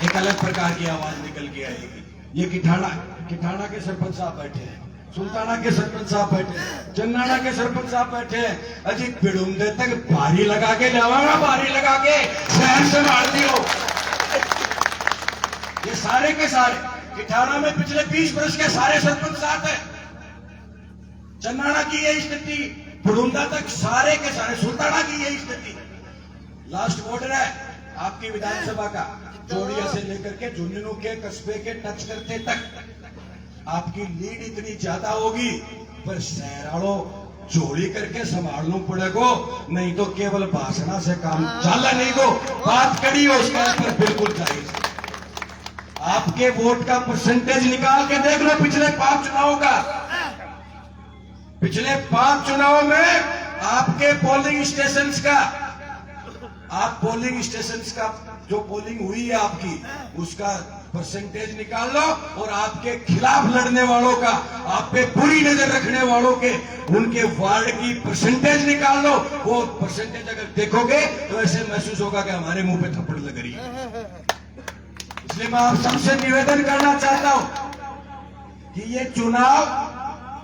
एक अलग प्रकार की आवाज निकल के आएगी। ये किठाना के सरपंच साहब बैठे हैं, सुल्ताना के सरपंच साहब बैठे हैं, चन्नाना के सरपंच साहब बैठे हैं। अजी पिड़ुमदे तक भारी लगा के जावागा, भारी लगा के शहर से मार दियो। ये सारे के सारे किठाना में पिछले 20 वर्ष के सारे सरपंच साथ हैं। चन्नाना की यही स्थिति, बुढ़ुंदा तक सारे के सारे, सुल्ताना की यही स्थिति। लास्ट बॉर्डर है आपकी विधानसभा का, जोड़िया से लेकर के झुंझुनू के कस्बे के टच करते तक आपकी लीड इतनी ज्यादा होगी, पर शहराड़ों चोरी करके संभालना पड़ेगा, नहीं तो केवल भाषण से काम चला नहीं। तो बात करी हो उसका पर बिल्कुल जायज। आपके वोट का परसेंटेज निकाल के देख लो पिछले 5 चुनाव का। पिछले 5 चुनाव में आपके पोलिंग स्टेशन का, आप पोलिंग स्टेशन का जो पोलिंग हुई है आपकी, उसका परसेंटेज निकाल लो और आपके खिलाफ लड़ने वालों का, आप पे बुरी नजर रखने वालों के, उनके वार्ड की परसेंटेज निकाल लो। वो परसेंटेज अगर देखोगे तो ऐसे महसूस होगा कि हमारे मुंह पे थप्पड़ लग रही है। इसलिए मैं आप सबसे निवेदन करना चाहता हूं कि ये चुनाव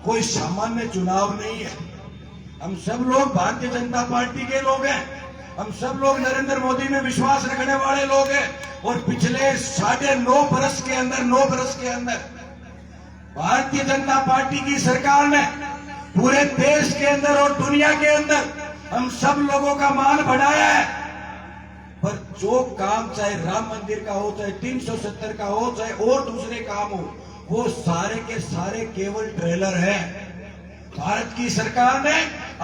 कोई सामान्य चुनाव नहीं है। हम सब लोग भारतीय जनता पार्टी के लोग हैं, हम सब लोग नरेंद्र मोदी में विश्वास रखने वाले लोग हैं। और पिछले 9.5 बरस के अंदर, 9 बरस के अंदर भारतीय जनता पार्टी की सरकार ने पूरे देश के अंदर और दुनिया के अंदर हम सब लोगों का मान बढ़ाया है। पर जो काम, चाहे राम मंदिर का हो, चाहे 370 का हो, चाहे और दूसरे काम हो, वो सारे के सारे केवल ट्रेलर हैं। भारत की सरकार ने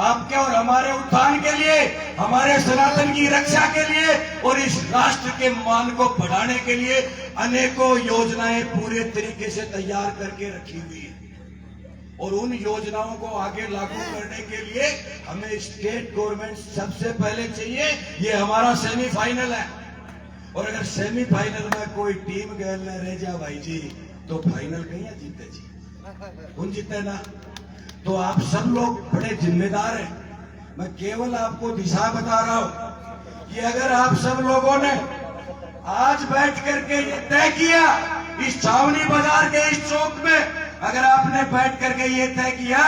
आपके और हमारे उत्थान के लिए, हमारे सनातन की रक्षा के लिए और इस राष्ट्र के मान को बढ़ाने के लिए अनेकों योजनाएं पूरे तरीके से तैयार करके रखी हुई है। और उन योजनाओं को आगे लागू करने के लिए हमें स्टेट गवर्नमेंट सबसे पहले चाहिए। ये हमारा सेमीफाइनल है, और अगर सेमीफाइनल में कोई टीम गैल न रह जा भाई जी, तो फाइनल कहीं है जीते जी, उन जीते ना। तो आप सब लोग बड़े जिम्मेदार हैं। मैं केवल आपको दिशा बता रहा हूं कि अगर आप सब लोगों ने आज बैठ करके ये तय किया, इस छावनी बाजार के इस चौक में अगर आपने बैठ करके ये तय किया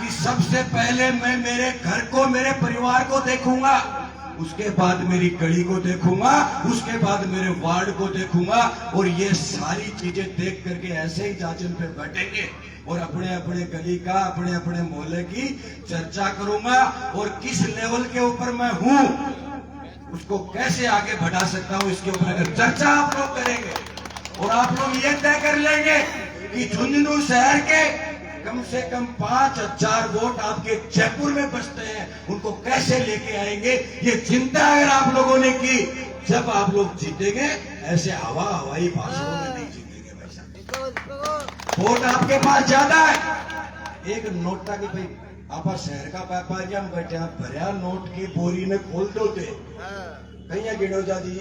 कि सबसे पहले मैं मेरे घर को, मेरे परिवार को देखूंगा, उसके बाद मेरी गली को देखूंगा, उसके बाद मेरे वार्ड को देखूंगा, और ये सारी चीजें देख करके ऐसे ही जाचन पे बैठेंगे और अपने अपने गली का, अपने अपने मोहल्ले की चर्चा करूंगा, और किस लेवल के ऊपर मैं हूं, उसको कैसे आगे बढ़ा सकता हूं, इसके ऊपर अगर चर्चा आप लोग करेंगे और आप लोग ये तय कर लेंगे कि झुंझुनू शहर के कम से कम 5000 वोट आपके जयपुर में बचते हैं, उनको कैसे लेके आएंगे, ये चिंता अगर आप लोगों ने की, जब आप लोग जीतेंगे ऐसे हवाई भाषणों में नहीं जीतेंगे भाई साहब। वोट आपके पास ज्यादा है। एक नोटा की भाई आप शहर का व्यापारी हम बैठे भरिया नोट की बोरी में खोल दोते कहीं गिनो जा जी,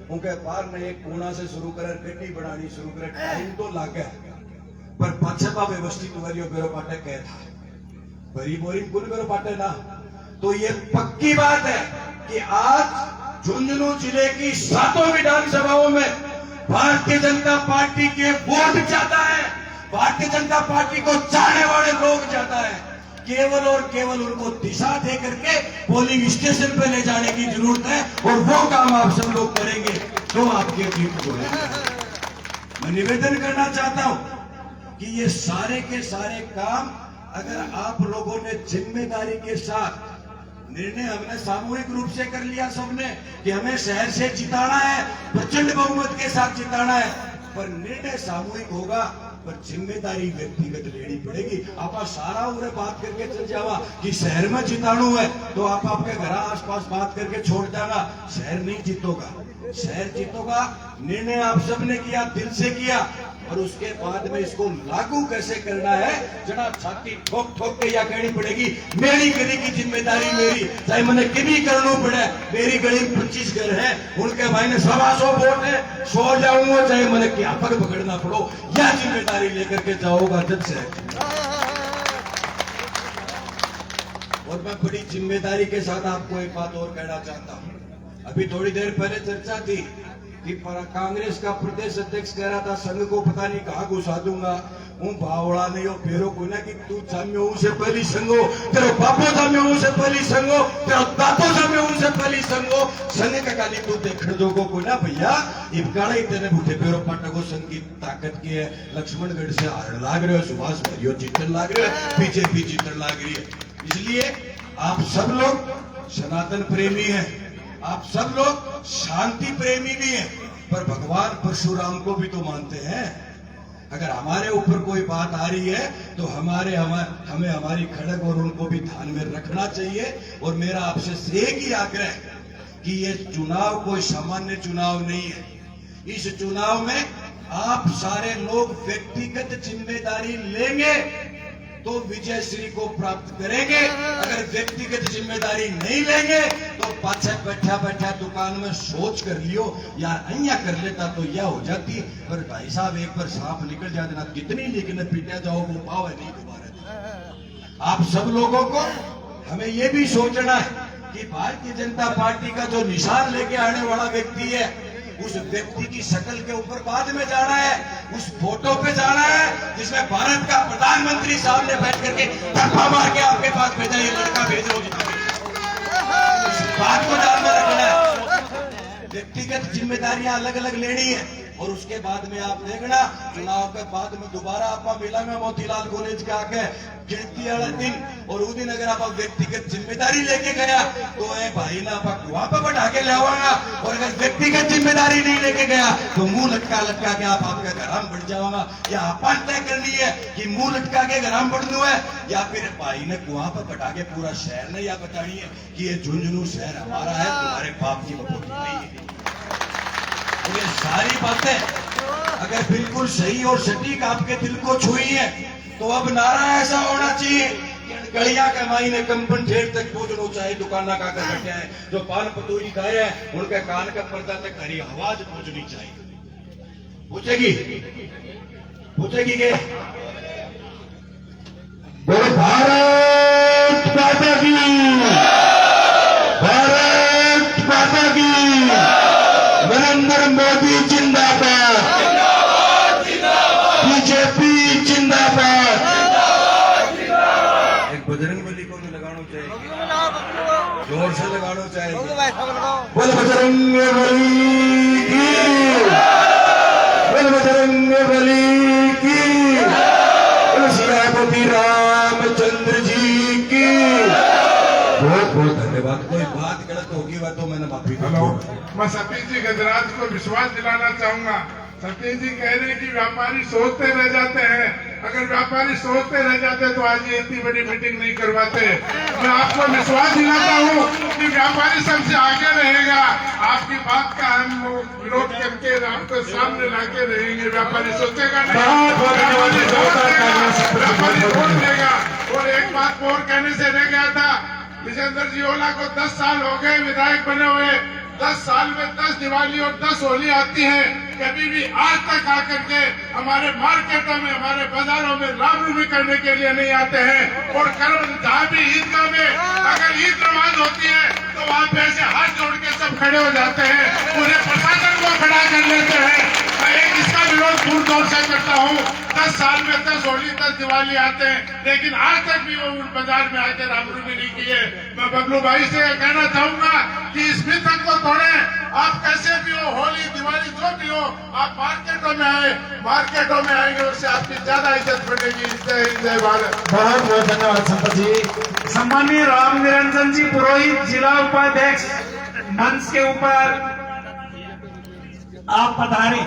उनके पार में एक कोना से शुरू कर गड्डी बनानी शुरू कर, टाइम तो लागे पर पछपा व्यवस्थित बेरो पाटे कह था भरी बोरी कुल बेरो पाटे ना। तो ये पक्की बात है कि आज झुंझुनू जिले की 7 विधानसभाओं में भारतीय जनता पार्टी के वोट ज्यादा है, भारतीय जनता पार्टी को चाहने वाले लोग ज्यादा है। केवल और केवल उनको दिशा दे करके पोलिंग स्टेशन पे ले जाने की जरूरत है, और वो काम आप सब लोग करेंगे तो आपके जीत को मैं निवेदन करना चाहता हूं कि ये सारे के सारे काम अगर आप लोगों ने जिम्मेदारी के साथ, निर्णय हमने सामूहिक रूप से कर लिया सबने कि हमें शहर से जिताना है, प्रचंड बहुमत के साथ जिताना है, पर निर्णय सामूहिक होगा, पर जिम्मेदारी व्यक्तिगत लेनी पड़ेगी। आप सारा उन्हें बात करके चल जावा कि शहर में जिताणु है तो आप आपके घर आसपास बात करके छोड़ जाना, शहर नहीं जीतोगा। शहर जीतोगा, निर्णय आप सबने किया, दिल से किया, और उसके बाद में इसको लागू कैसे करना है, जरा छाती ठोक ठोक के या कहनी पड़ेगी मेरी गली की जिम्मेदारी मेरी, चाहे मैंने किभी करना पड़े। मेरी गली में 25 घर है, उनके भाई ने 125 वोट है, 100 जाऊंगा, चाहे मैंने क्या पग पकड़ना पड़ो, यह जिम्मेदारी लेकर के जाओगा जब से। और मैं बड़ी जिम्मेदारी के साथ आपको एक बात और कहना चाहता हूं। अभी थोड़ी देर पहले चर्चा थी कि कांग्रेस का प्रदेश अध्यक्ष कह रहा था संघ को पता नहीं कहां घुसा दूंगा, हूं भावड़ा नहीं हो फेरो कोई ना कि तू जाम्यो से पहली संघो, तेरो बापो जाम्यो से पहली संघो, तेरो दातो जाम्यो से पहली संघो, संघ का काली तू देखने जोगो कोई ना भैया, इबकाड़ा ही तेरे बूढ़े पेरो पाटको संघ की ताकत की है। लक्ष्मणगढ़ से हारण लाग रहे हो, सुभाष भरियो जीतन लाग रहे हो, बीजेपी जीतन लाग रही है। इसलिए आप सब लोग सनातन प्रेमी हैं, आप सब लोग शांति प्रेमी भी हैं, पर भगवान परशुराम को भी तो मानते हैं। अगर हमारे ऊपर कोई बात आ रही है तो हमें हमारी खड़क और उनको भी ध्यान में रखना चाहिए। और मेरा आपसे एक ही आग्रह है कि ये चुनाव कोई सामान्य चुनाव नहीं है। इस चुनाव में आप सारे लोग व्यक्तिगत जिम्मेदारी लेंगे तो विजय श्री को प्राप्त करेंगे। अगर व्यक्तिगत जिम्मेदारी नहीं लेंगे तो पाछे बैठा बैठा दुकान में सोच कर लियो यार अन्या कर लेता तो यह हो जाती। पर भाई साहब एक बार सांप निकल जाते ना कितनी लेकिन पीटा जाओ वो पाव है नहीं दोबारा। आप सब लोगों को हमें ये भी सोचना है कि भारतीय जनता पार्टी का जो निशान लेके आने वाला व्यक्ति है उस व्यक्ति की शक्ल के ऊपर बाद में जाना है, उस फोटो पे जाना है जिसमें भारत का प्रधानमंत्री सामने बैठ करके धक्का मार के आपके पास भेजा ये लड़का भेज रहा हूं। इस बात को ध्यान में रखना है। व्यक्तिगत जिम्मेदारियां अलग अलग लेनी है और उसके बाद में आप देखना चुनाव के बाद में दोबारा आप मिलेंगे मोतीलाल कॉलेज के आके गिनती वाला दिन। और उस दिन अगर आप व्यक्तिगत जिम्मेदारी लेके गया तो भाई ना आप वहां पर बैठा के ले आवागा। और अगर व्यक्तिगत जिम्मेदारी नहीं लेके गया तो मुंह लटका लटका के आप आपके घराम बढ़ जाओगा। या अपन तय करनी है कि मुंह लटका के घराम बढ़नू है या फिर भाई ने कुआं पर बैठा के पूरा शहर ने या बतानी है कि ये झुंझुनू शहर हमारा है, तुम्हारे बाप की बपोती नहीं है। ये सारी बातें अगर बिल्कुल सही और सटीक आपके दिल को छुई है तो अब नारा ऐसा होना चाहिए गलिया के मायने कंपन ठेठ तक पहुंचना चाहिए। दुकाना का कर बैठे हैं जो पान पतोरी खाए हैं उनके कान का पर्दा तक हरी आवाज पहुंचनी चाहिए। पूछेगी के बोलो भारत माता की, भारत माता की, नरेंद्र मोदी जिंदाबाद, बीजेपी जिंदाबाद। एक बजरंग बली को भी लगाना चाहिए, जोर से लगाना चाहिए। बोल बजरंग बली की, बोल बजरंग बली की, बोल श्रीपति रामचंद्र जी की। बहुत बहुत धन्यवाद। कोई बात गलत होगी वह तो मैंने माफी। मैं सतीश जी गजराज को विश्वास दिलाना चाहूंगा। सतीश जी कह रहे हैं कि व्यापारी सोचते रह जाते हैं। अगर व्यापारी सोचते रह जाते तो आज ये इतनी बड़ी मीटिंग नहीं करवाते। मैं आपको विश्वास दिलाता हूँ कि व्यापारी सबसे आगे रहेगा। आपकी बात का हम विरोध करके आपको सामने लाके रहेंगे। व्यापारी सोचेगा नहीं, व्यापारी वोट देगा। और एक बात और कहने से रह गया था, विजेंद्र जी ओला को 10 साल हो गए विधायक बने हुए। 10 साल में 10 दिवाली और 10 होली आती है। कभी भी आज तक आकर के हमारे मार्केटों में, हमारे बाजारों में रामरूमी करने के लिए नहीं आते हैं। और जहाँ भी ईदगाह में अगर ईद नमाज होती है तो वहाँ पे ऐसे हाथ जोड़ के सब खड़े हो जाते हैं, पूरे प्रशासन को खड़ा कर लेते हैं। मैं इसका विरोध पूर्ण तौर से करता हूँ। 10 साल में 10 होली 10 दिवाली आते हैं लेकिन आज तक भी वो बाजार में आके रामरूमी नहीं किए। मैं बबलू भाई से कहना चाहूंगा कि इस मिथक को तोड़ें। आप कैसे भी हो, होली दिवाली जो भी हो, आप मार्केटों में आए, मार्केटों में आएंगे उससे आपकी ज्यादा इज्जत बढ़ेगी। जय हिंद, जय भारत। बहुत बहुत धन्यवाद संपत जी। सम्मानीय राम निरंजन जी पुरोहित, जिला उपाध्यक्ष, मंच के ऊपर आप पधारें।